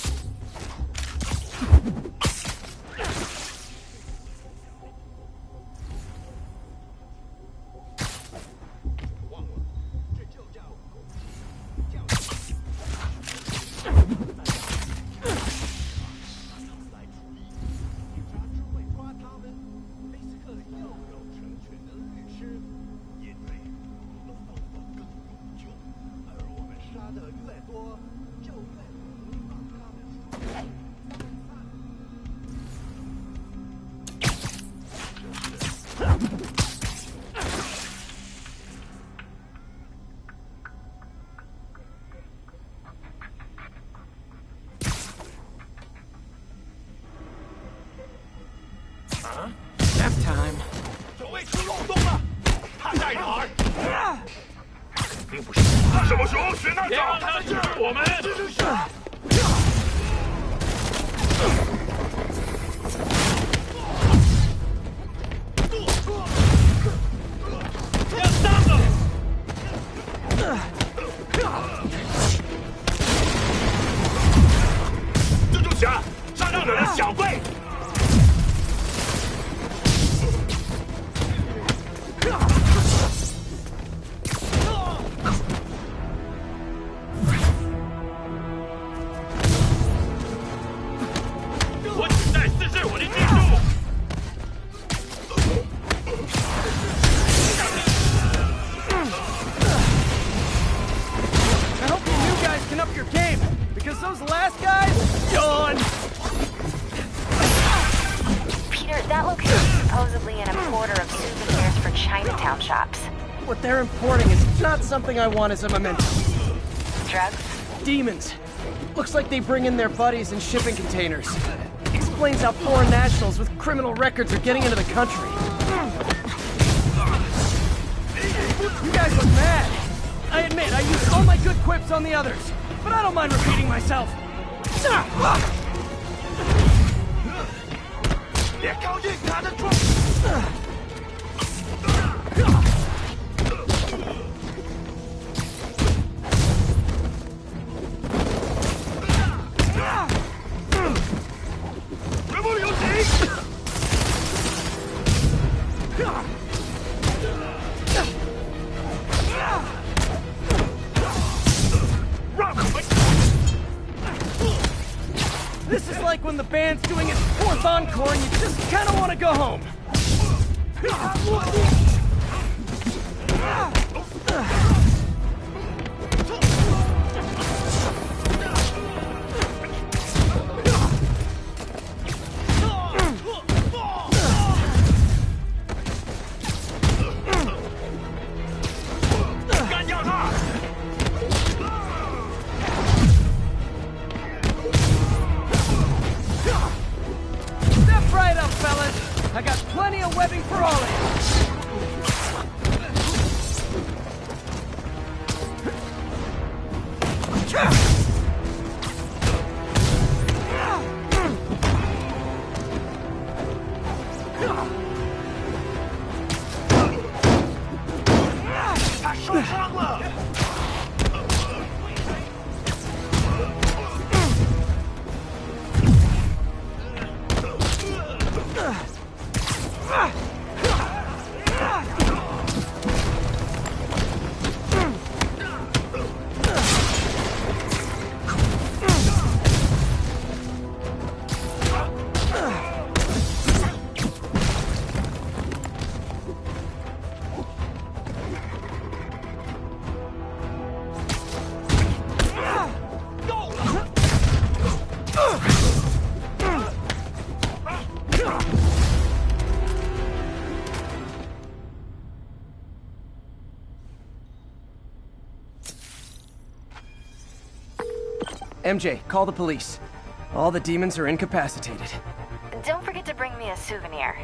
Nap time. 守卫出漏洞了，他在哪儿？肯定不是什么时候去那找？他在这儿，我们。要上了！蜘蛛侠，杀掉你的小辈！ 我只在试试我的技术。I hope you new guys can up your game, because those last guys, gone. Peter, that location is supposedly an importer of souvenirs for Chinatown shops. What they're importing is not something I want as a memento. Drugs? Demons. Looks like they bring in their buddies in shipping containers. Explain explains how foreign nationals with criminal records are getting into the country. You guys look mad. I admit, I used all my good quips on the others, but I don't mind repeating myself. This is like when the band's doing its 4th encore and you just kind of want to go home. Step right up, fellas. I got plenty of webbing for all of you. MJ, call the police. All the demons are incapacitated. Don't forget to bring me a souvenir.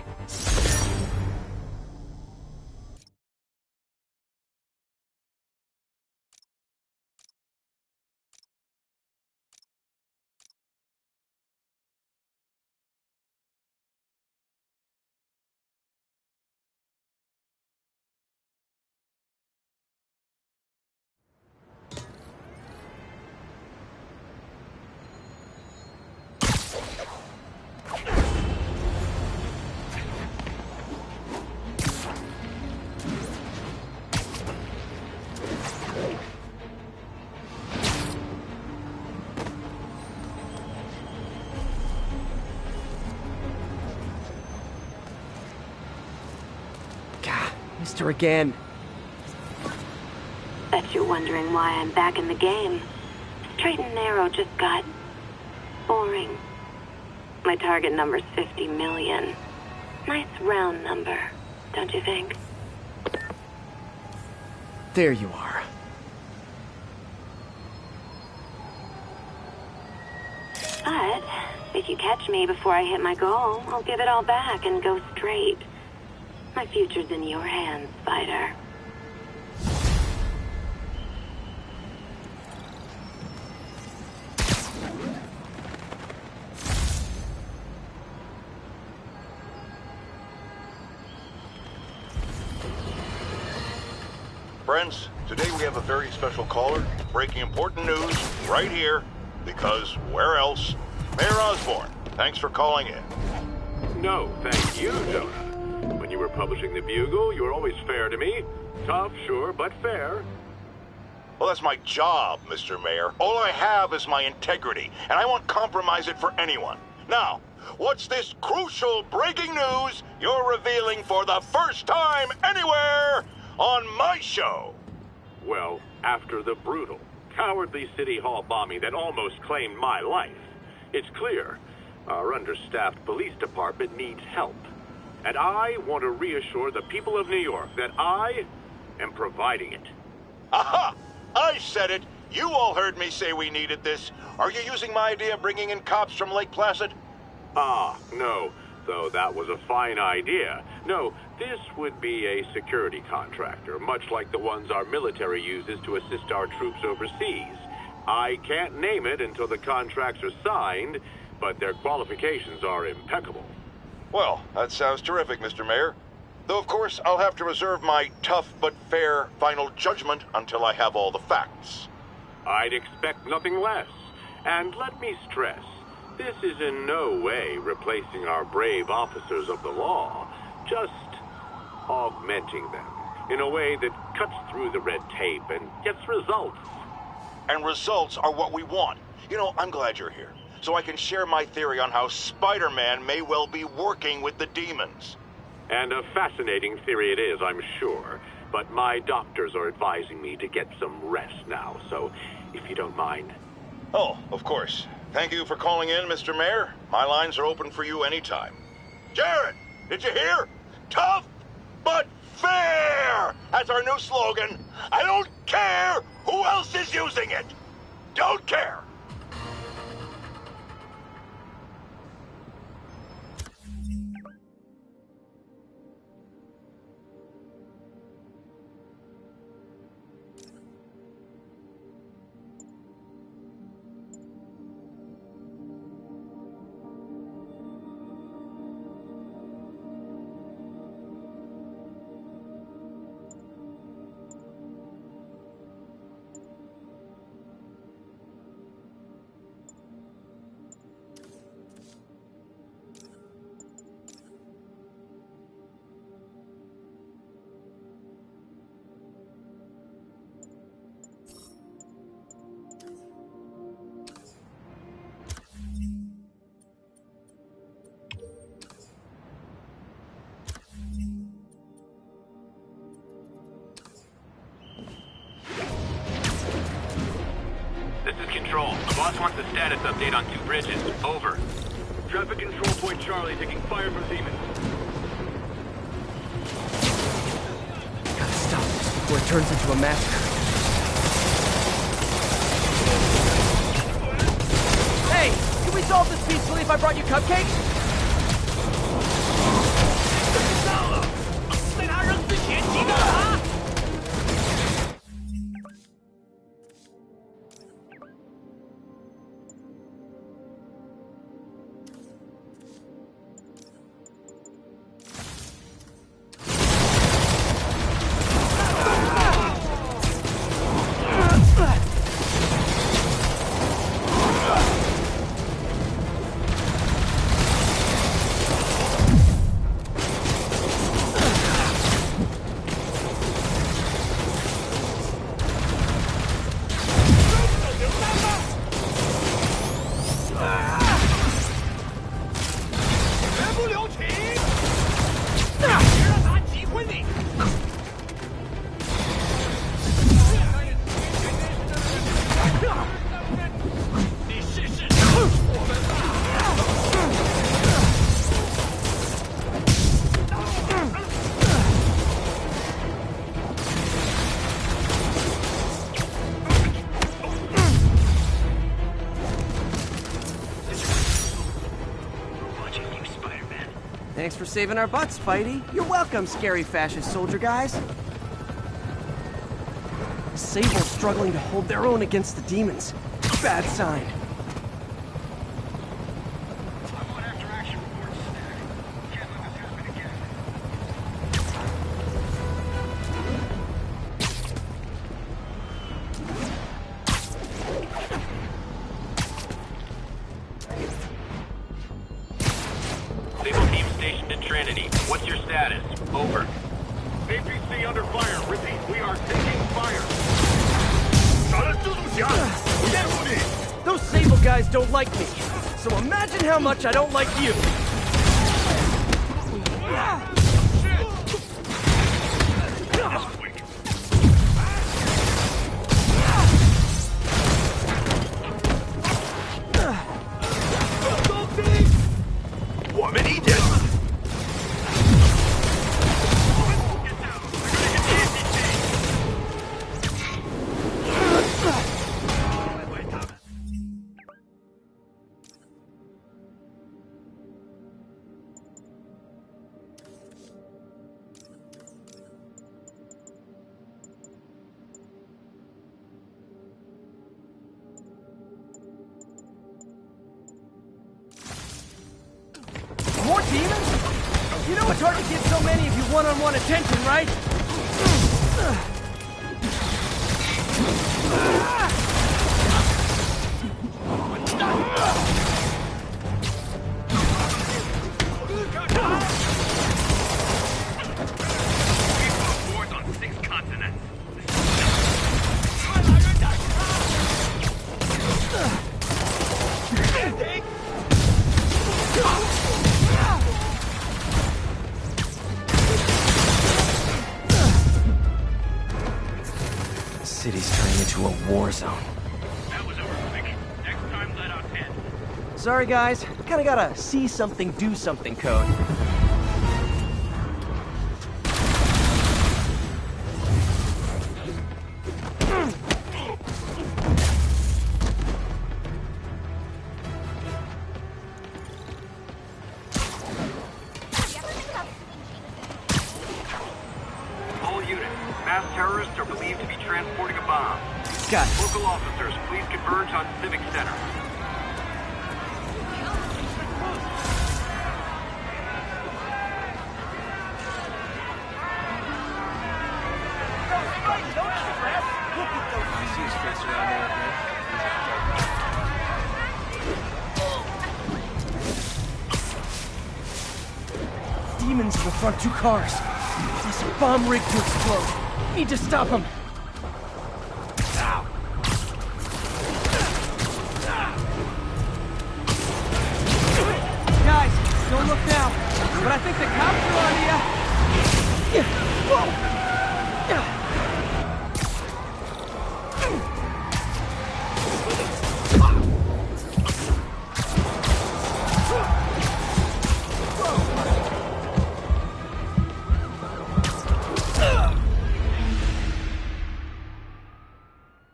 Missed her again. Bet you're wondering why I'm back in the game. Straight and narrow just got boring. My target number's 50 million. Nice round number, don't you think? There you are. But if you catch me before I hit my goal, I'll give it all back and go straight. My future's in your hands, Spider. Friends, today we have a very special caller, breaking important news right here, because where else? Mayor Osborn, thanks for calling in. No, thank you, Jonah. When you were publishing the Bugle, you were always fair to me. Tough, sure, but fair. Well, that's my job, Mr. Mayor. All I have is my integrity, and I won't compromise it for anyone. Now, what's this crucial breaking news you're revealing for the first time anywhere on my show? Well, after the brutal, cowardly City Hall bombing that almost claimed my life, it's clear our understaffed police department needs help. And I want to reassure the people of New York that I am providing it. Aha! I said it! You all heard me say we needed this. Are you using my idea of bringing in cops from Lake Placid? Ah, no. Though that was a fine idea. No, this would be a security contractor, much like the ones our military uses to assist our troops overseas. I can't name it until the contracts are signed, but their qualifications are impeccable. Well, that sounds terrific, Mr. Mayor. Though, of course, I'll have to reserve my tough but fair final judgment until I have all the facts. I'd expect nothing less. And let me stress, this is in no way replacing our brave officers of the law, just augmenting them in a way that cuts through the red tape and gets results. And results are what we want. You know, I'm glad you're here, so I can share my theory on how Spider-Man may well be working with the demons. And a fascinating theory it is, I'm sure. But my doctors are advising me to get some rest now, so if you don't mind. Oh, of course. Thank you for calling in, Mr. Mayor. My lines are open for you anytime. Jared, did you hear? Tough but fair! That's our new slogan. I don't care who else is using it. Don't care. Control. The boss wants a status update on 2 bridges. Over. Traffic control point Charlie taking fire from demons. Gotta stop this before it turns into a massacre. Hey! Can we solve this peacefully if I brought you cupcakes? Thanks for saving our butts, Spidey. You're welcome, scary fascist soldier guys. Sable's struggling to hold their own against the demons. Bad sign. Don't like me, so imagine how much I don't like you. demons? You know it's hard to give so many of you one-on-one attention, right? City's turning into a war zone. That was horrific. Next time, let out 10. Sorry, guys. Kinda gotta see something, do something code. All units, mass terrorists are believed to be transporting a bomb. Got it. Local officers, please converge on Civic Center. Demons in the front 2 cars. Plus a bomb rig to explode. Need to stop them. Guys, don't look now. But I think the cops are on you. Whoa!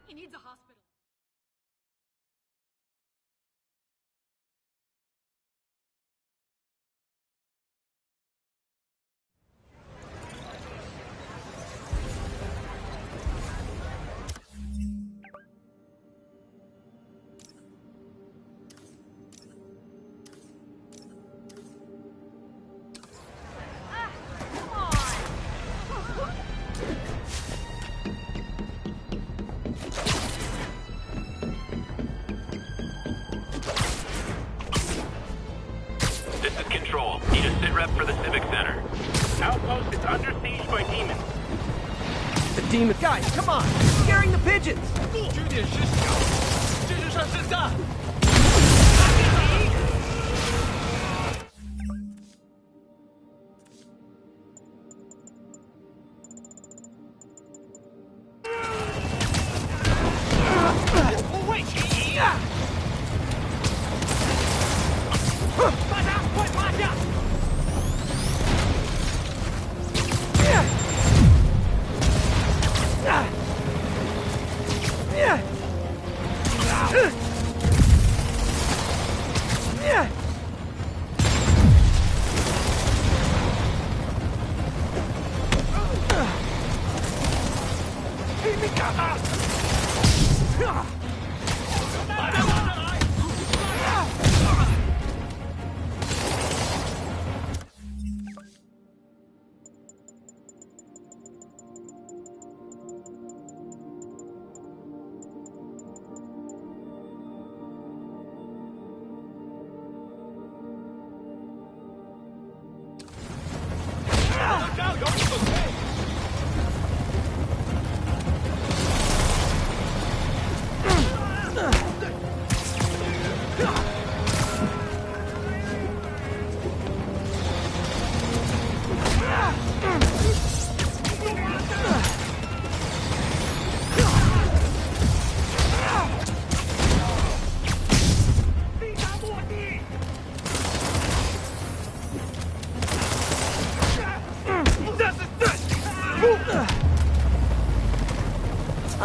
He needs a hospital. This is Control. Need a sitrep for the Civic Center. Outpost is under siege by demons. The demon guys, come on! Scaring the pigeons! 据点失效，这是上身的。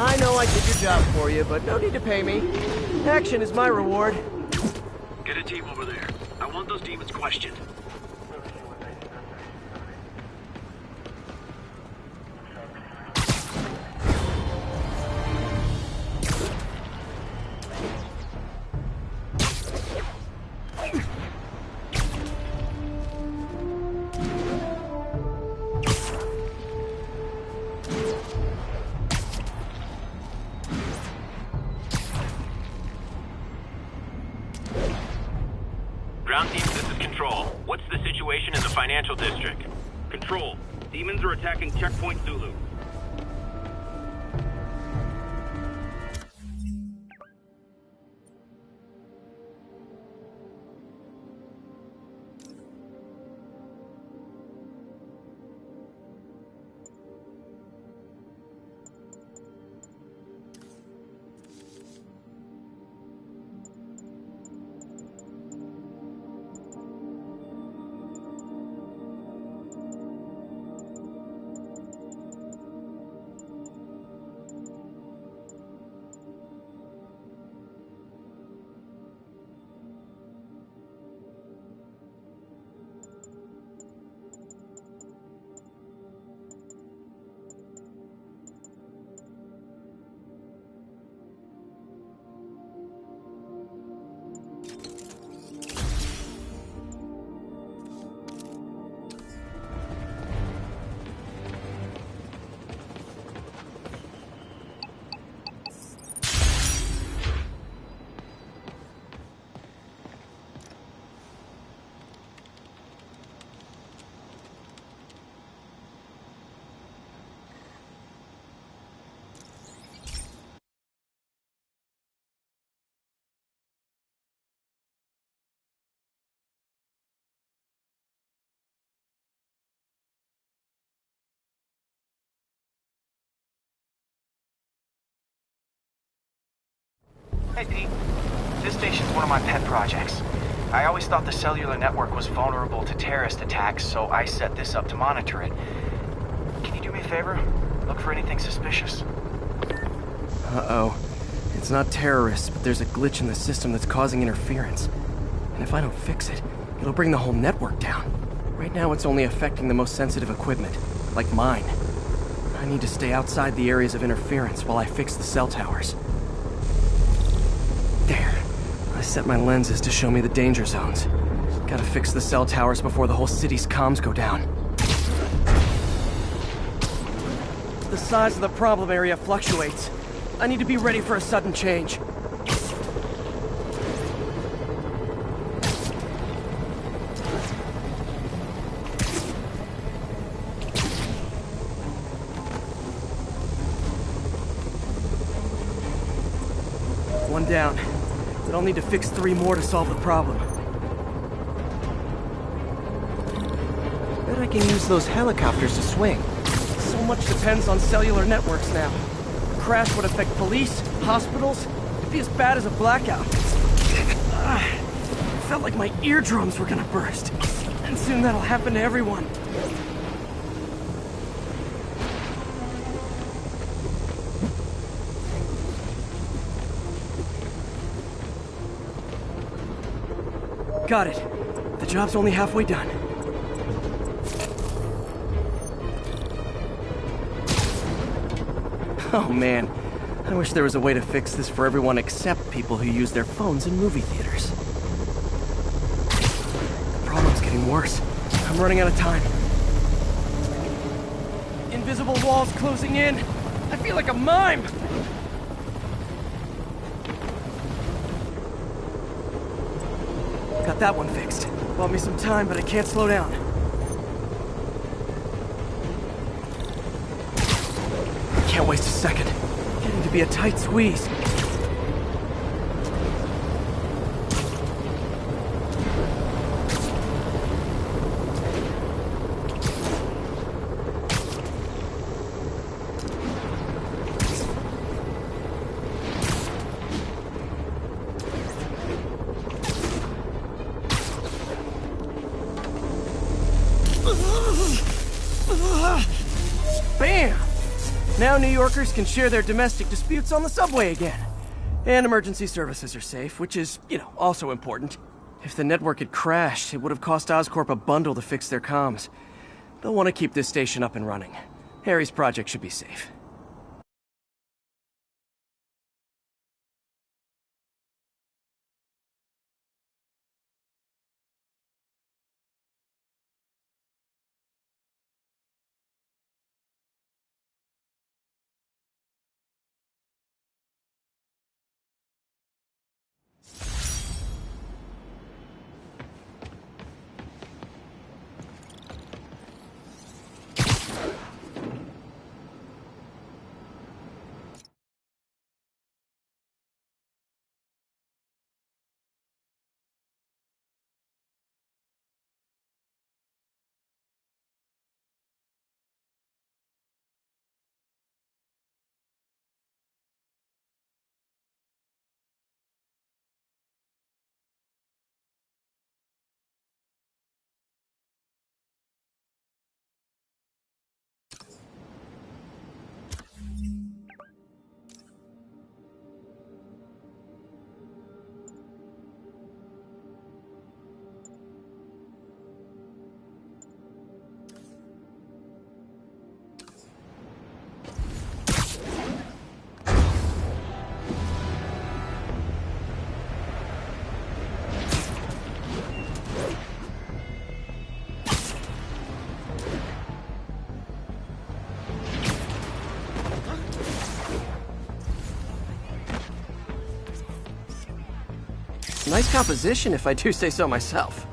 I know I did your job for you, but no need to pay me. Action is my reward. Get a team over there. I want those demons questioned. situation in the financial district. Control. Demons are attacking Checkpoint Zulu. Hey, Pete. This station's one of my pet projects. I always thought the cellular network was vulnerable to terrorist attacks, so I set this up to monitor it. Can you do me a favor? Look for anything suspicious. Uh-oh. It's not terrorists, but there's a glitch in the system that's causing interference. And if I don't fix it, it'll bring the whole network down. Right now it's only affecting the most sensitive equipment, like mine. I need to stay outside the areas of interference while I fix the cell towers. There. I set my lenses to show me the danger zones. Gotta fix the cell towers before the whole city's comms go down. The size of the problem area fluctuates. I need to be ready for a sudden change. One down. But I'll need to fix 3 more to solve the problem. Bet I can use those helicopters to swing. So much depends on cellular networks now. A crash would affect police, hospitals. It'd be as bad as a blackout. It felt like my eardrums were gonna burst. And soon that'll happen to everyone. Got it. The job's only halfway done. Oh man, I wish there was a way to fix this for everyone except people who use their phones in movie theaters. The problem's getting worse. I'm running out of time. Invisible walls closing in. I feel like a mime. Got that one fixed. Bought me some time, but I can't slow down. Can't waste a second. Getting to be a tight squeeze. Bam! Now New Yorkers can share their domestic disputes on the subway again. And emergency services are safe, which is, also important. If the network had crashed, it would have cost Oscorp a bundle to fix their comms. They'll want to keep this station up and running. Harry's project should be safe. Nice composition, if I do say so myself.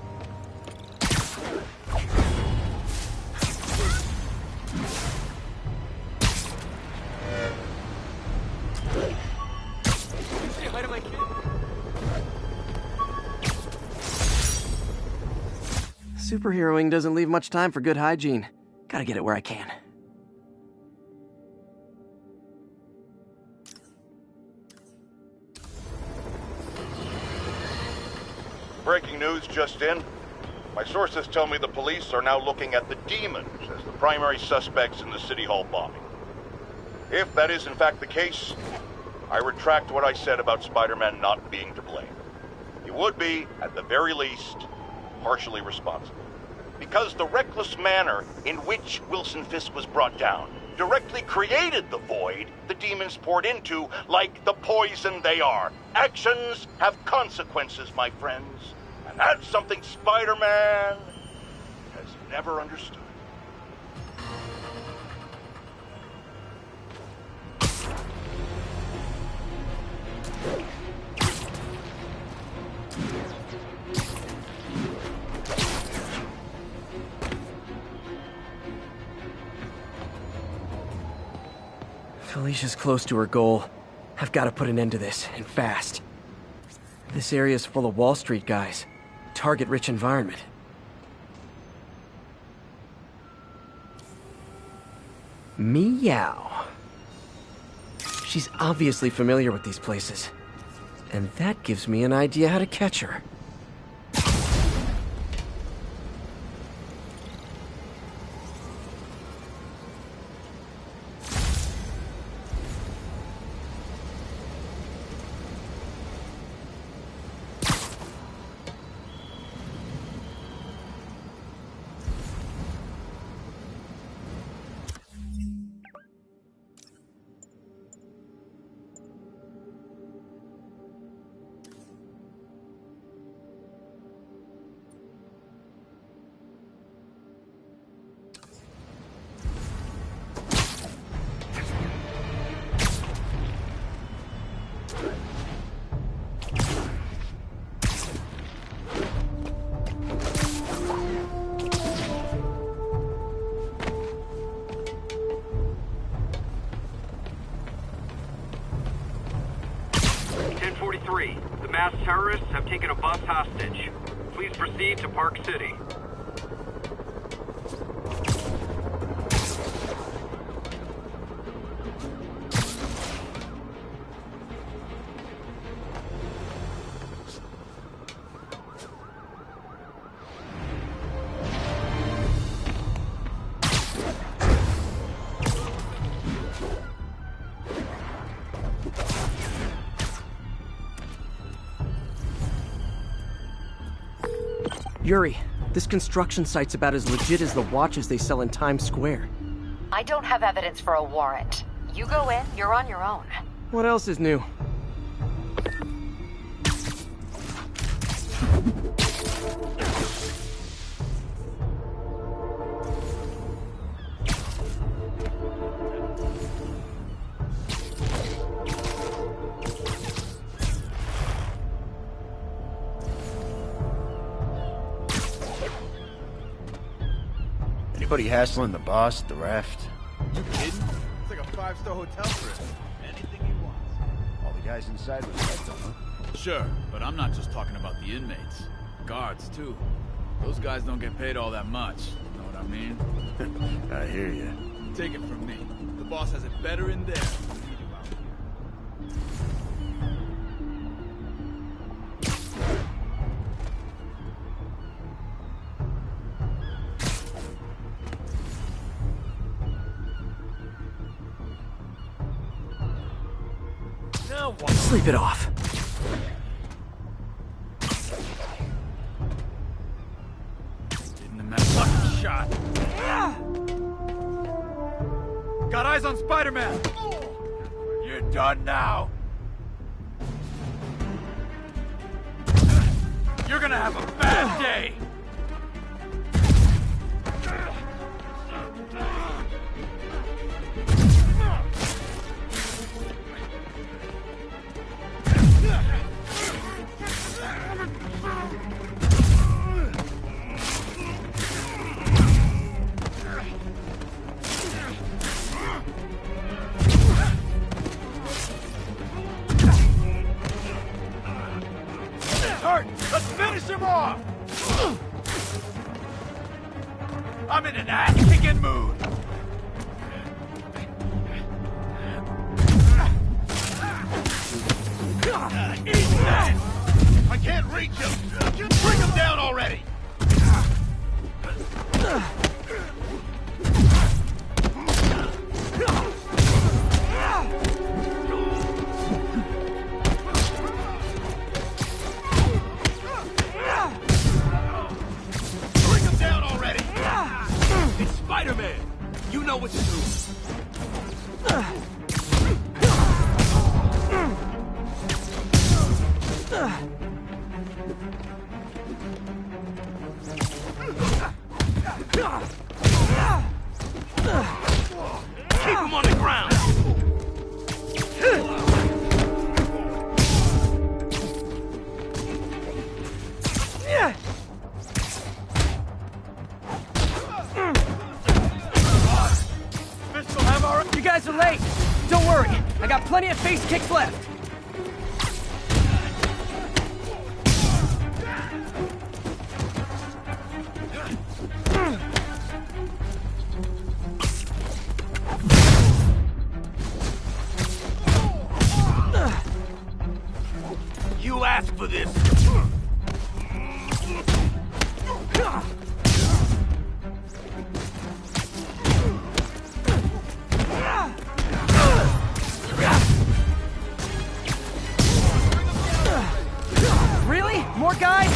Superheroing doesn't leave much time for good hygiene. Gotta get it where I can. Breaking news just in. My sources tell me the police are now looking at the demons as the primary suspects in the City Hall bombing. If that is in fact the case, I retract what I said about Spider-Man not being to blame. He would be, at the very least, partially responsible. Because the reckless manner in which Wilson Fisk was brought down directly created the void the demons poured into, like the poison they are. Actions have consequences, my friends. And that's something Spider-Man has never understood. Felicia's close to her goal. I've got to put an end to this, and fast. This area's full of Wall Street guys. Target-rich environment. Meow. She's obviously familiar with these places. And that gives me an idea how to catch her. The masked terrorists have taken a bus hostage. Please proceed to Park City. Yuri, this construction site's about as legit as the watches they sell in Times Square. I don't have evidence for a warrant. You go in, you're on your own. What else is new? Anybody hassling the boss at the raft? You kidding? It's like a 5-star hotel for him. Anything he wants. All the guys inside was left on, huh? Sure, but I'm not just talking about the inmates. Guards, too. Those guys don't get paid all that much. Know what I mean? I hear you. Take it from me. The boss has it better in there. Sleep it off. Getting him that fucking shot. Got eyes on Spider-Man. You're done now. You're gonna have a bad day. in an ass-kicking mood. I can't reach him! Bring him down already! Bring him down already! It's Spider-Man! You know what to do. Keep him on the ground! You guys are late! Don't worry, I got plenty of face kicks left! You asked for this! Really? More guys?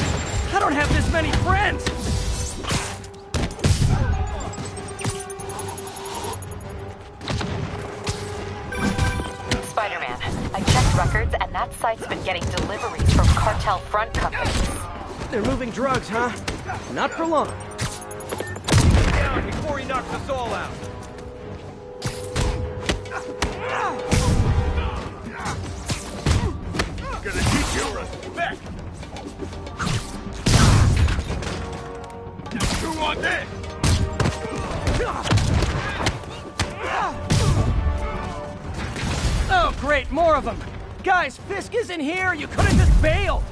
I don't have this many friends! Spider-Man, I checked records and that site's been getting deliveries from cartel front companies. They're moving drugs, huh? Not for long. Down before he knocks us all out! Gonna teach you respect! Chew on this! Oh, great, more of them! Guys, Fisk isn't here! You could've just bailed!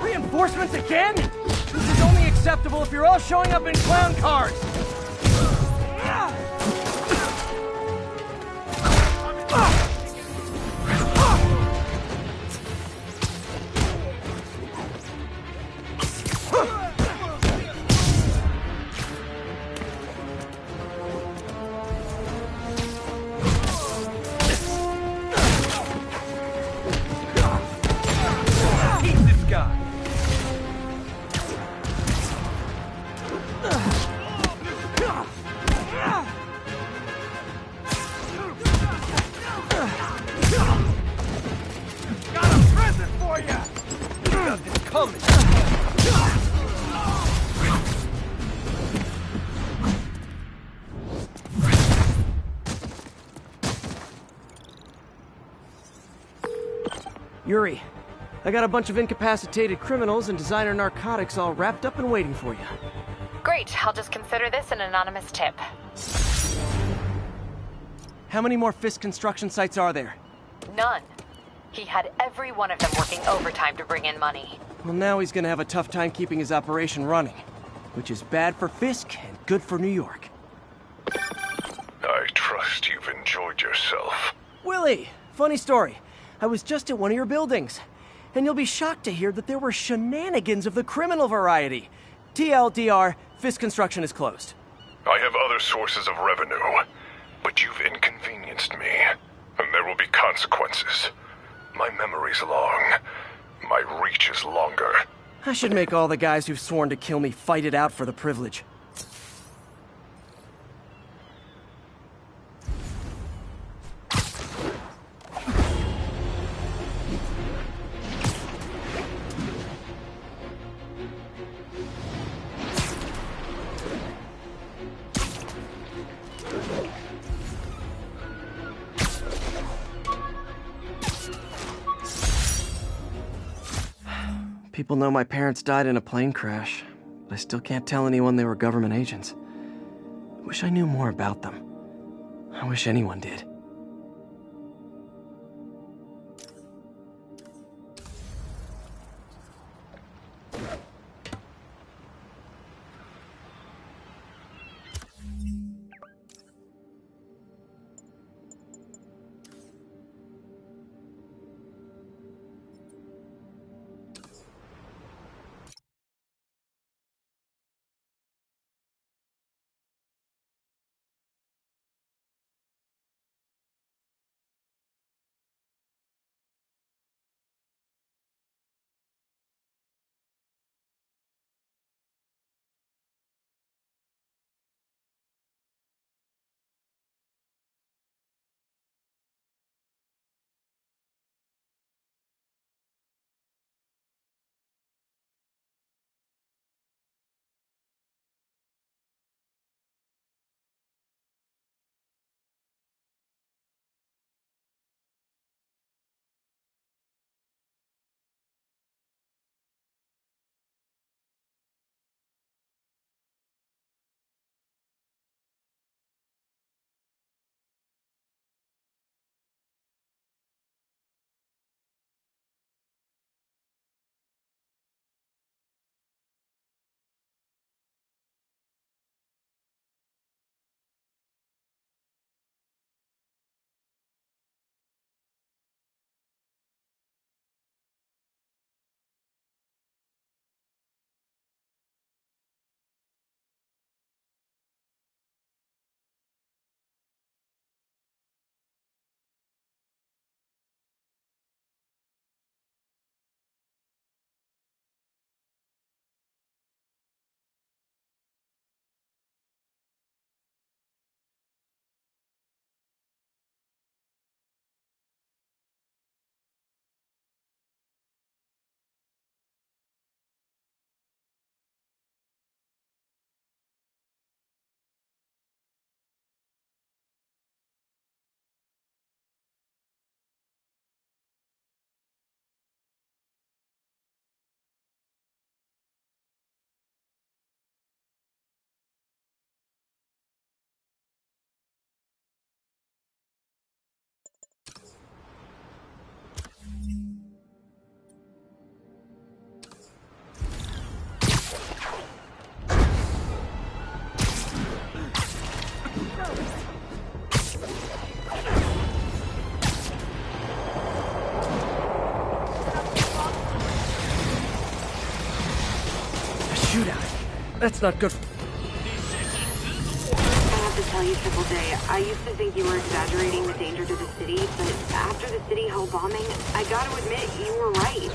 Reinforcements again? This is only acceptable if you're all showing up in clown cars! Yuri, I got a bunch of incapacitated criminals and designer narcotics all wrapped up and waiting for you. Great, I'll just consider this an anonymous tip. How many more Fisk construction sites are there? None. He had every one of them working overtime to bring in money. Well, now he's gonna have a tough time keeping his operation running, which is bad for Fisk and good for New York. I trust you've enjoyed yourself. Willie, funny story. I was just at one of your buildings, and you'll be shocked to hear that there were shenanigans of the criminal variety. TLDR, Fisk Construction is closed. I have other sources of revenue, but you've inconvenienced me, and there will be consequences. My memory's long. My reach is longer. I should make all the guys who've sworn to kill me fight it out for the privilege. People know my parents died in a plane crash, but I still can't tell anyone they were government agents. I wish I knew more about them. I wish anyone did. That's not good. I have to tell you, Triple J, I used to think you were exaggerating the danger to the city, but after the City Hall bombing, I gotta admit, you were right.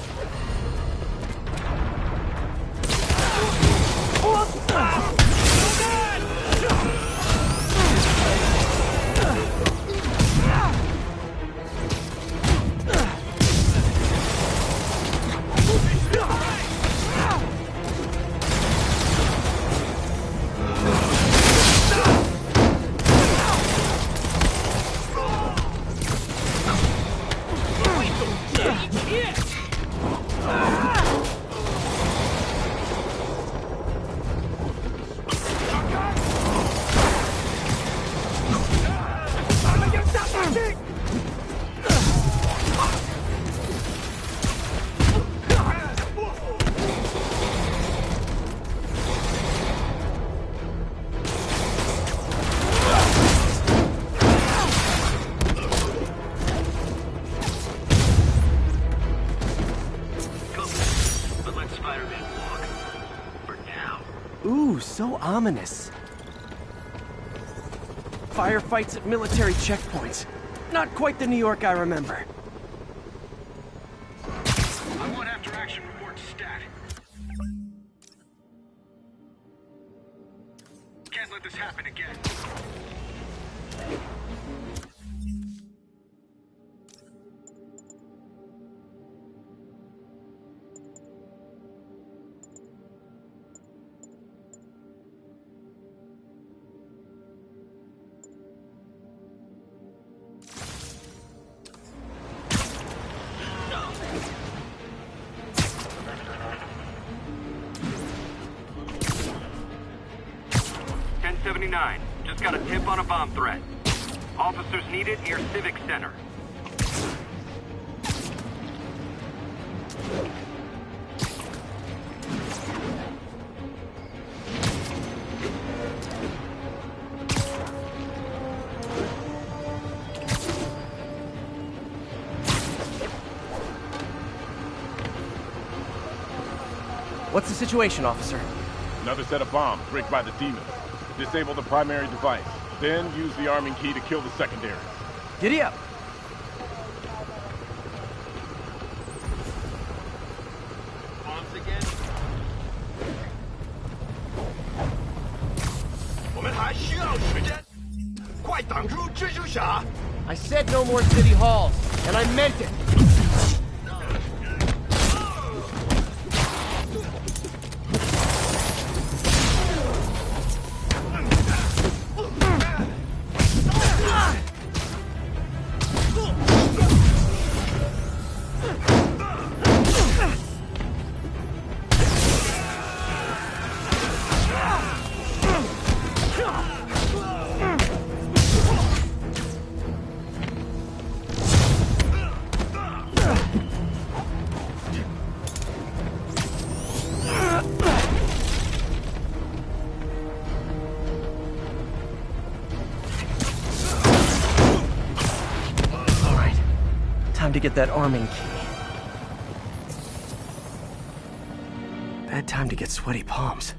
Ooh, so ominous. Firefights at military checkpoints. Not quite the New York I remember. I want after-action report stat. Can't let this happen again. 29. Just got a tip on a bomb threat. Officers needed near Civic Center. What's the situation, officer? Another set of bombs rigged by the demons. Disable the primary device. Then use the arming key to kill the secondary. Giddy up! Bombs again? I said no more city halls, and I meant it! Time to get that arming key. Bad time to get sweaty palms.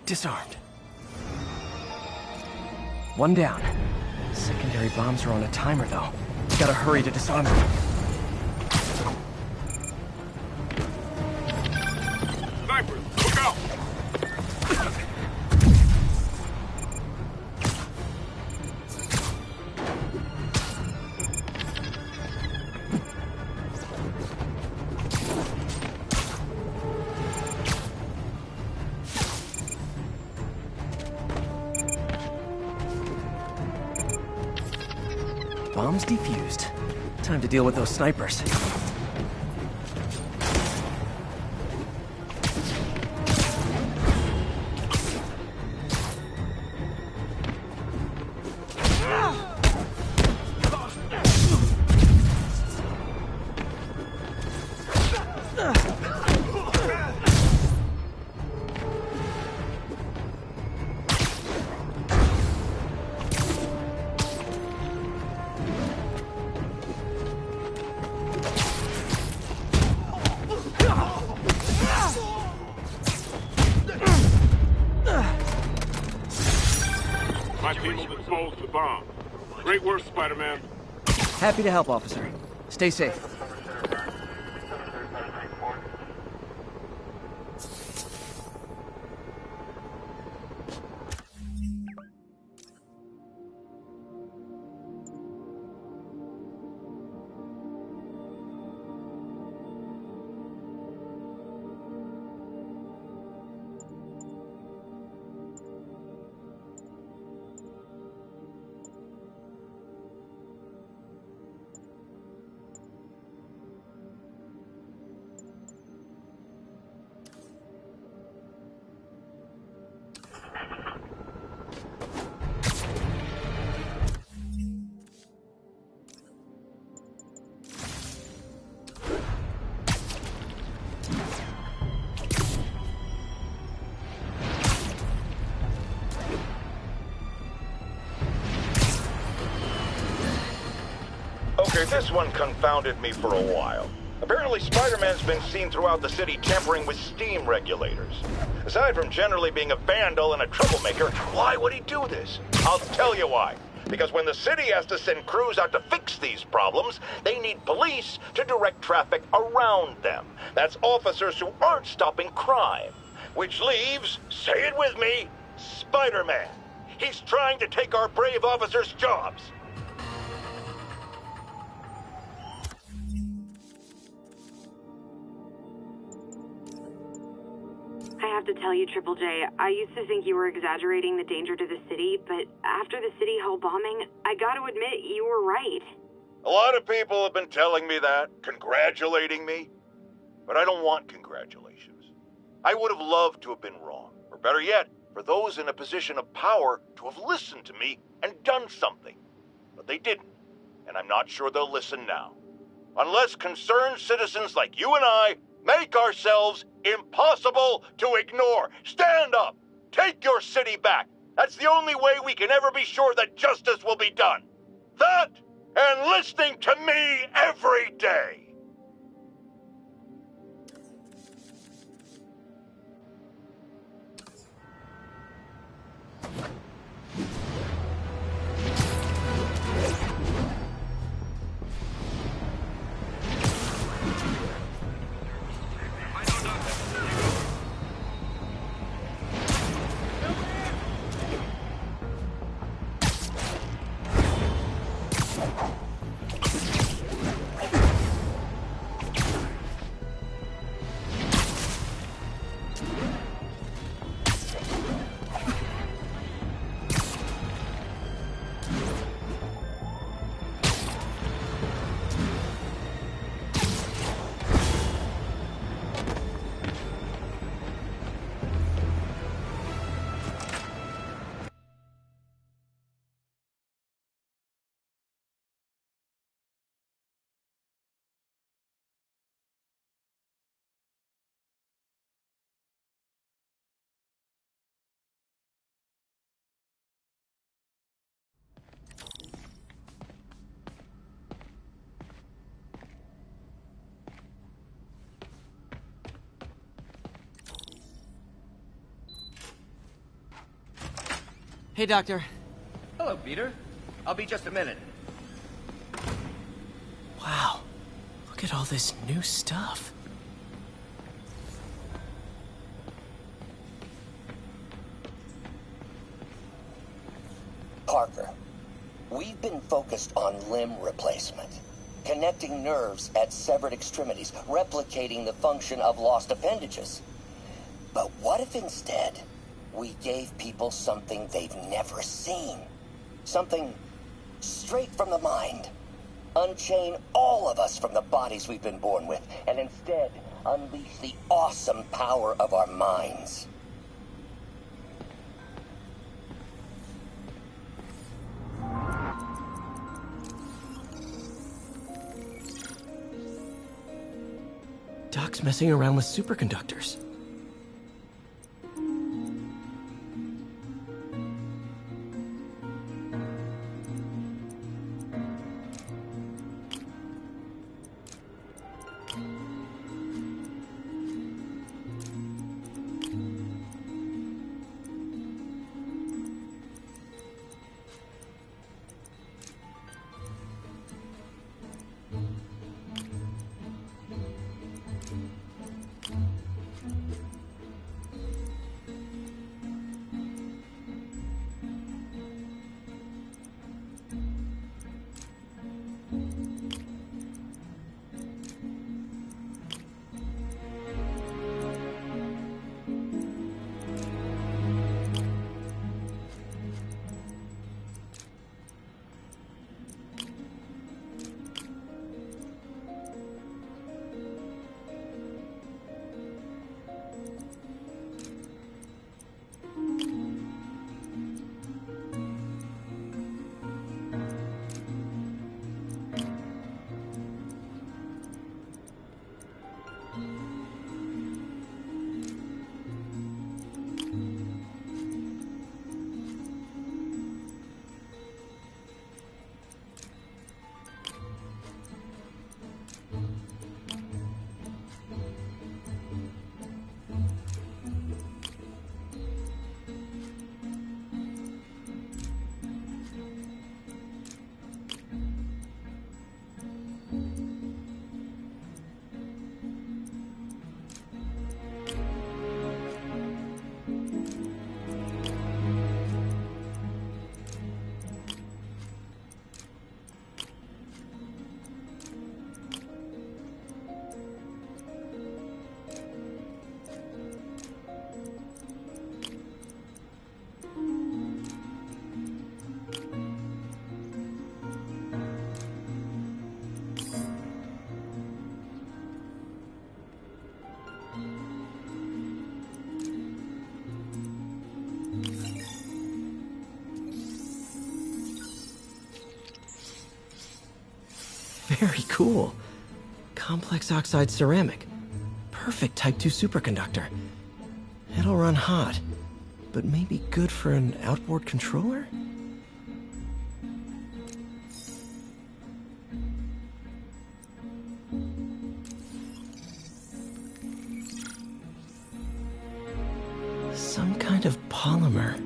Disarmed. One down. Secondary bombs are on a timer, though. Gotta hurry to disarm them. Snipers, look out! Bombs defused. Time to deal with those snipers. My team will dispose the bomb. Great work, Spider-Man. Happy to help, officer. Stay safe. Okay, this one confounded me for a while. Apparently Spider-Man's been seen throughout the city tampering with steam regulators. Aside from generally being a vandal and a troublemaker, why would he do this? I'll tell you why. Because when the city has to send crews out to fix these problems, they need police to direct traffic around them. That's officers who aren't stopping crime. Which leaves, say it with me, Spider-Man. He's trying to take our brave officers' jobs. I have to tell you, Triple J, I used to think you were exaggerating the danger to the city, but after the City Hall bombing, I gotta admit, you were right. A lot of people have been telling me that, congratulating me. But I don't want congratulations. I would have loved to have been wrong. Or better yet, for those in a position of power to have listened to me and done something. But they didn't, and I'm not sure they'll listen now. Unless concerned citizens like you and I make ourselves impossible to ignore. Stand up! Take your city back! That's the only way we can ever be sure that justice will be done. That, and listening to me every day! Hey, Doctor. Hello, Peter. I'll be just a minute. Wow. Look at all this new stuff. Parker, we've been focused on limb replacement, connecting nerves at severed extremities, replicating the function of lost appendages. But what if instead we gave people something they've never seen? Something straight from the mind. Unchain all of us from the bodies we've been born with, and instead unleash the awesome power of our minds. Doc's messing around with superconductors. Very cool. Complex oxide ceramic. Perfect Type 2 superconductor. It'll run hot, but maybe good for an outboard controller? Some kind of polymer.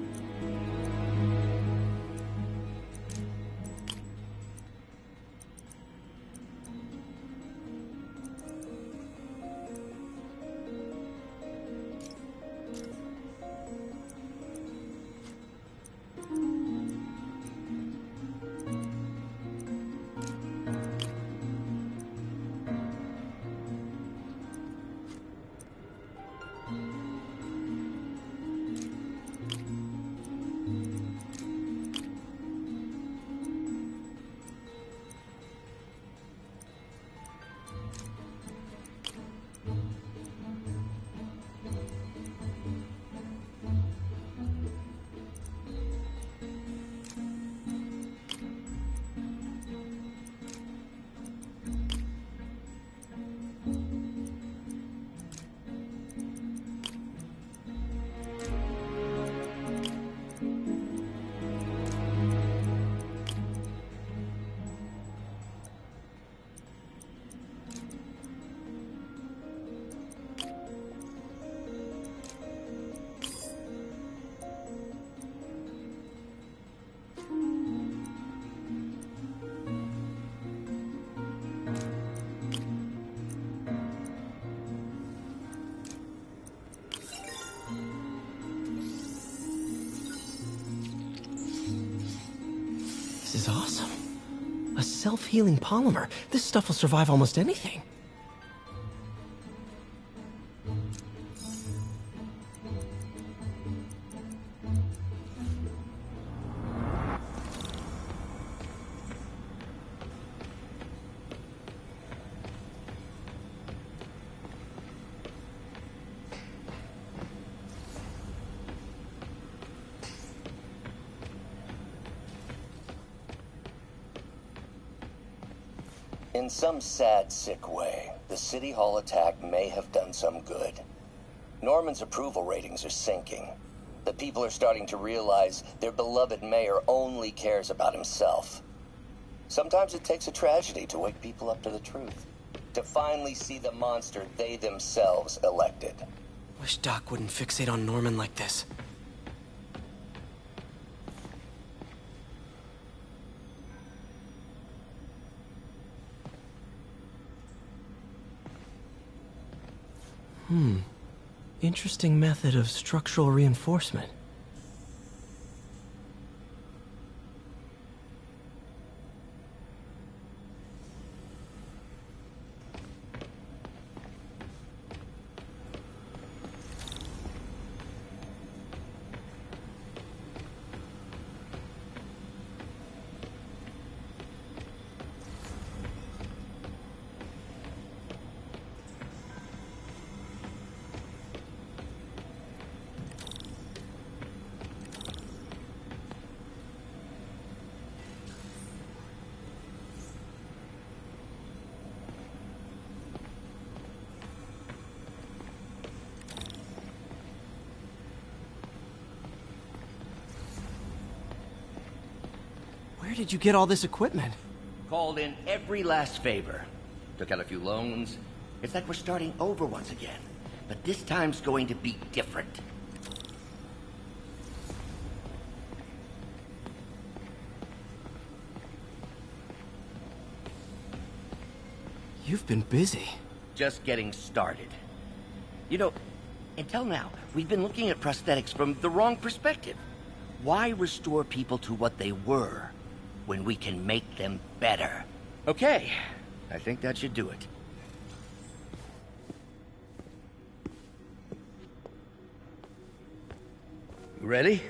This is awesome. A self-healing polymer. This stuff will survive almost anything. In some sad, sick way, the City Hall attack may have done some good. Norman's approval ratings are sinking. The people are starting to realize their beloved mayor only cares about himself. Sometimes it takes a tragedy to wake people up to the truth. To finally see the monster they themselves elected. Wish Doc wouldn't fixate on Norman like this. Interesting method of structural reinforcement. Where did you get all this equipment? Called in every last favor. Took out a few loans. It's like we're starting over once again. But this time's going to be different. You've been busy. Just getting started. You know, until now, we've been looking at prosthetics from the wrong perspective. Why restore people to what they were when we can make them better? Okay, I think that should do it. You ready?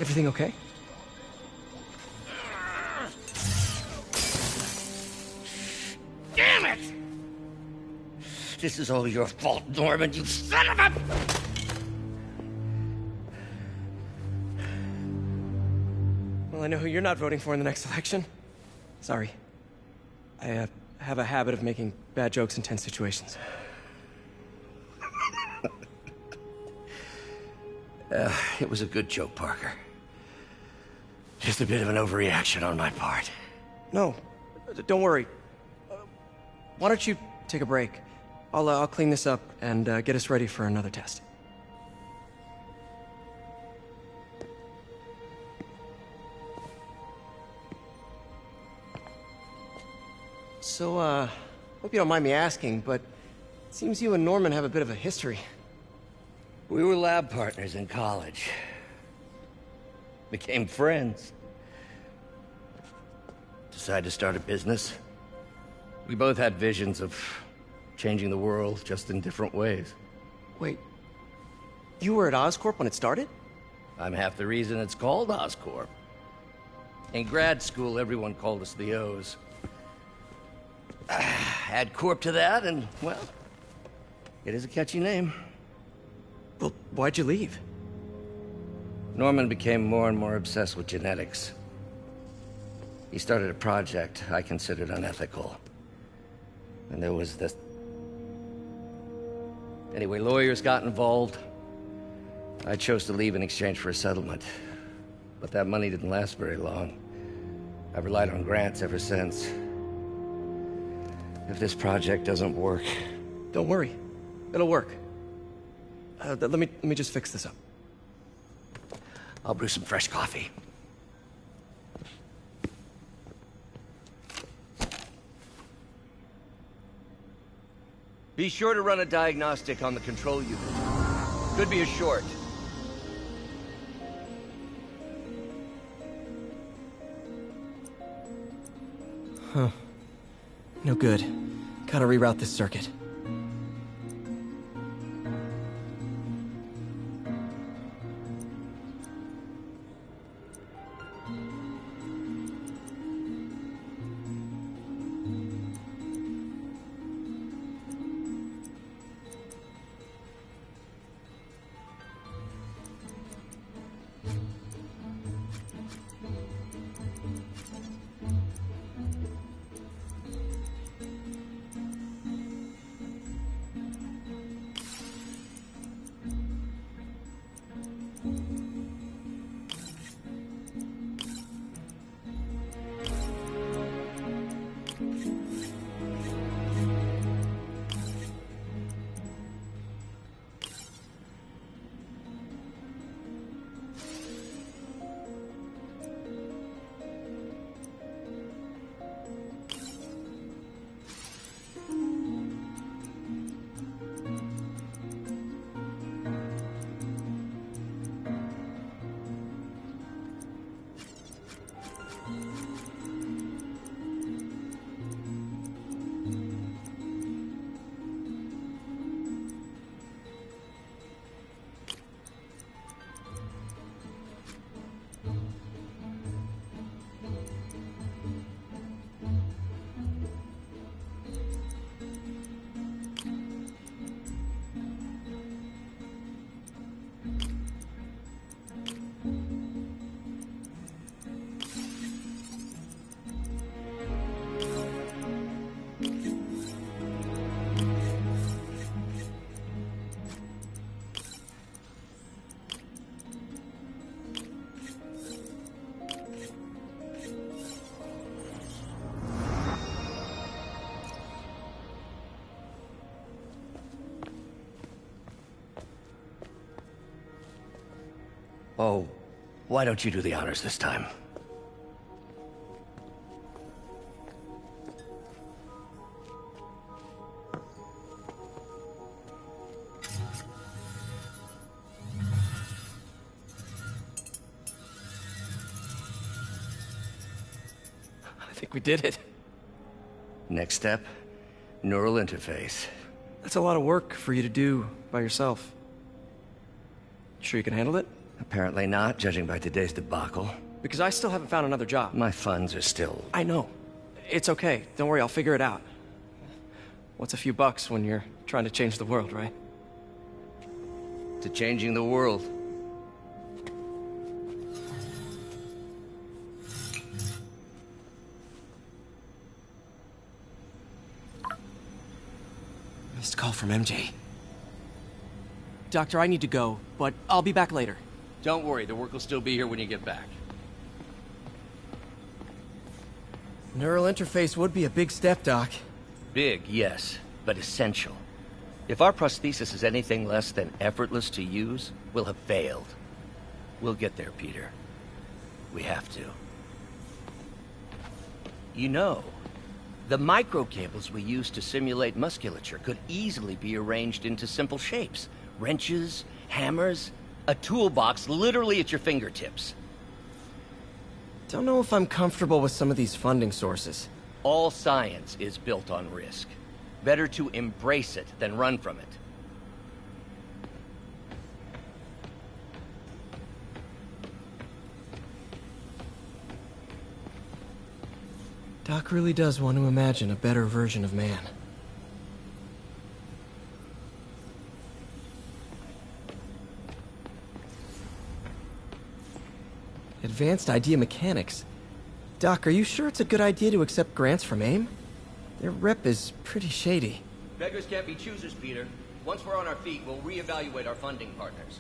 Everything okay? Damn it! This is all your fault, Norman, you son of a... Well, I know who you're not voting for in the next election. Sorry. I have a habit of making bad jokes in tense situations. It was a good joke, Parker. Just a bit of an overreaction on my part. No, don't worry. Why don't you take a break? I'll clean this up and get us ready for another test. So, hope you don't mind me asking, but it seems you and Norman have a bit of a history. We were lab partners in college. Became friends. Decided to start a business. We both had visions of changing the world, just in different ways. Wait, you were at Oscorp when it started? I'm half the reason it's called Oscorp. In grad school, everyone called us the O's. Add Corp to that, and, well, it is a catchy name. Well, why'd you leave? Norman became more and more obsessed with genetics. He started a project I considered unethical. And there was this... Anyway, lawyers got involved. I chose to leave in exchange for a settlement. But that money didn't last very long. I've relied on grants ever since. If this project doesn't work... Don't worry. It'll work. Let me just fix this up. I'll brew some fresh coffee. Be sure to run a diagnostic on the control unit. Could be a short. Huh. No good. Gotta reroute this circuit. Oh, why don't you do the honors this time? I think we did it. Next step, neural interface. That's a lot of work for you to do by yourself. Sure you can handle it? Apparently not, judging by today's debacle. Because I still haven't found another job. My funds are still... I know. It's okay. Don't worry, I'll figure it out. What's a few bucks when you're trying to change the world, right? To changing the world. Missed call from MJ. Doctor, I need to go, but I'll be back later. Don't worry, the work will still be here when you get back. Neural interface would be a big step, Doc. Big, yes, but essential. If our prosthesis is anything less than effortless to use, we'll have failed. We'll get there, Peter. We have to. You know, the microcables we use to simulate musculature could easily be arranged into simple shapes. Wrenches, hammers, a toolbox literally at your fingertips. Don't know if I'm comfortable with some of these funding sources. All science is built on risk. Better to embrace it than run from it. Doc really does want to imagine a better version of man. Advanced Idea Mechanics. Doc, are you sure it's a good idea to accept grants from AIM? Their rep is pretty shady. Beggars can't be choosers, Peter. Once we're on our feet, we'll reevaluate our funding partners.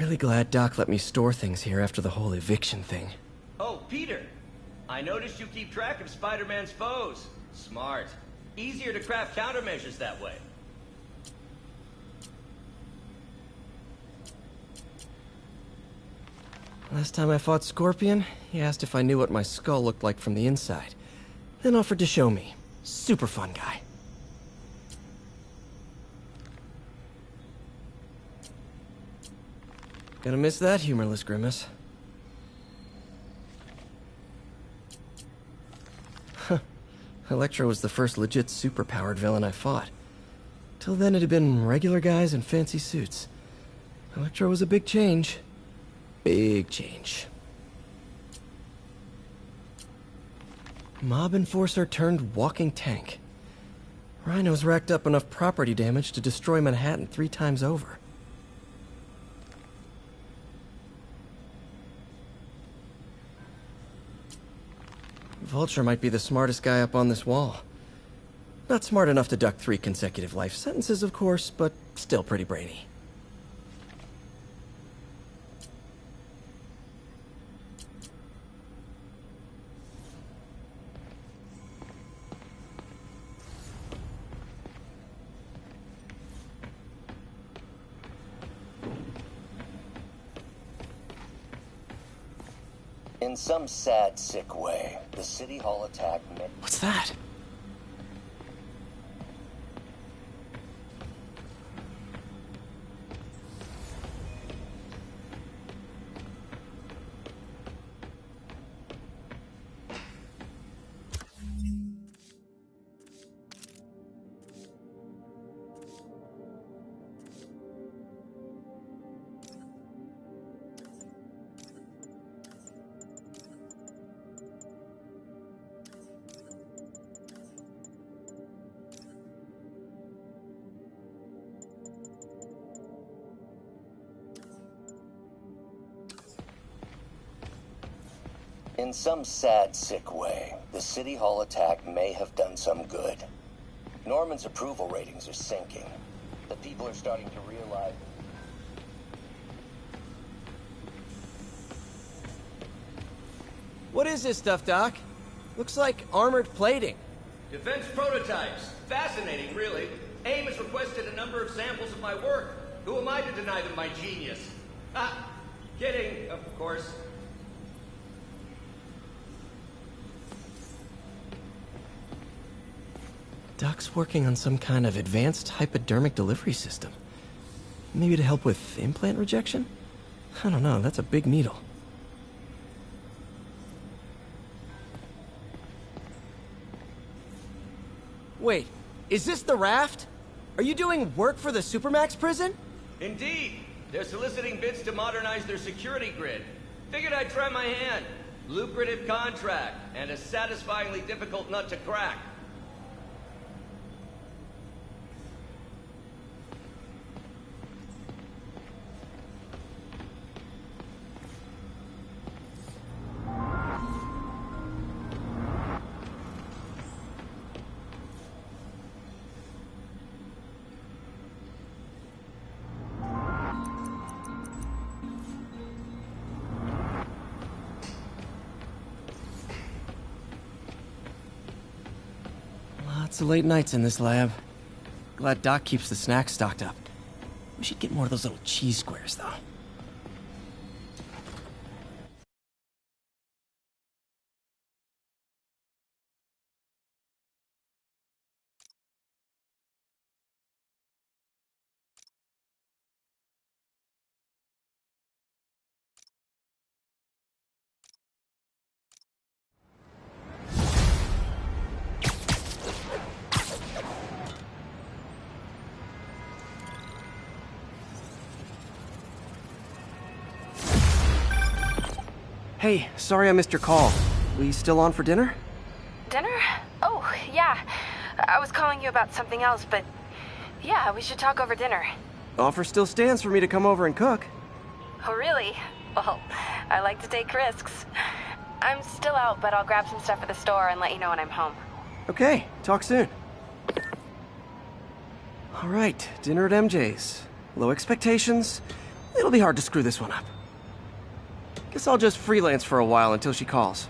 Really glad Doc let me store things here after the whole eviction thing. Oh, Peter! I noticed you keep track of Spider-Man's foes. Smart. Easier to craft countermeasures that way. Last time I fought Scorpion, he asked if I knew what my skull looked like from the inside. Then offered to show me. Super fun guy. Gonna miss that humorless grimace. Huh. Electro was the first legit super-powered villain I fought. Till then it had been regular guys in fancy suits. Electro was a big change. Big change. Mob enforcer turned walking tank. Rhino's racked up enough property damage to destroy Manhattan 3 times over. Vulture might be the smartest guy up on this wall. Not smart enough to duck 3 consecutive life sentences, of course, but still pretty brainy. In some sad, sick way, the City Hall attack meant... What's that? In some sad, sick way, the City Hall attack may have done some good. Norman's approval ratings are sinking. The people are starting to realize... What is this stuff, Doc? Looks like armored plating. Defense prototypes. Fascinating, really. AIM has requested a number of samples of my work. Who am I to deny them my genius? Ah, kidding, of course. Doc's working on some kind of advanced hypodermic delivery system. Maybe to help with implant rejection? I don't know, that's a big needle. Wait, is this the raft? Are you doing work for the Supermax prison? Indeed. They're soliciting bids to modernize their security grid. Figured I'd try my hand. Lucrative contract, and a satisfyingly difficult nut to crack. Lots of late nights in this lab. Glad Doc keeps the snacks stocked up. We should get more of those little cheese squares, though. Hey, sorry I missed your call. We still on for dinner? Dinner? Oh, yeah. I was calling you about something else, but yeah, we should talk over dinner. Offer still stands for me to come over and cook. Oh, really? Well, I like to take risks. I'm still out, but I'll grab some stuff at the store and let you know when I'm home. Okay, talk soon. All right, dinner at MJ's. Low expectations, It'll be hard to screw this one up. Guess I'll just freelance for a while until she calls.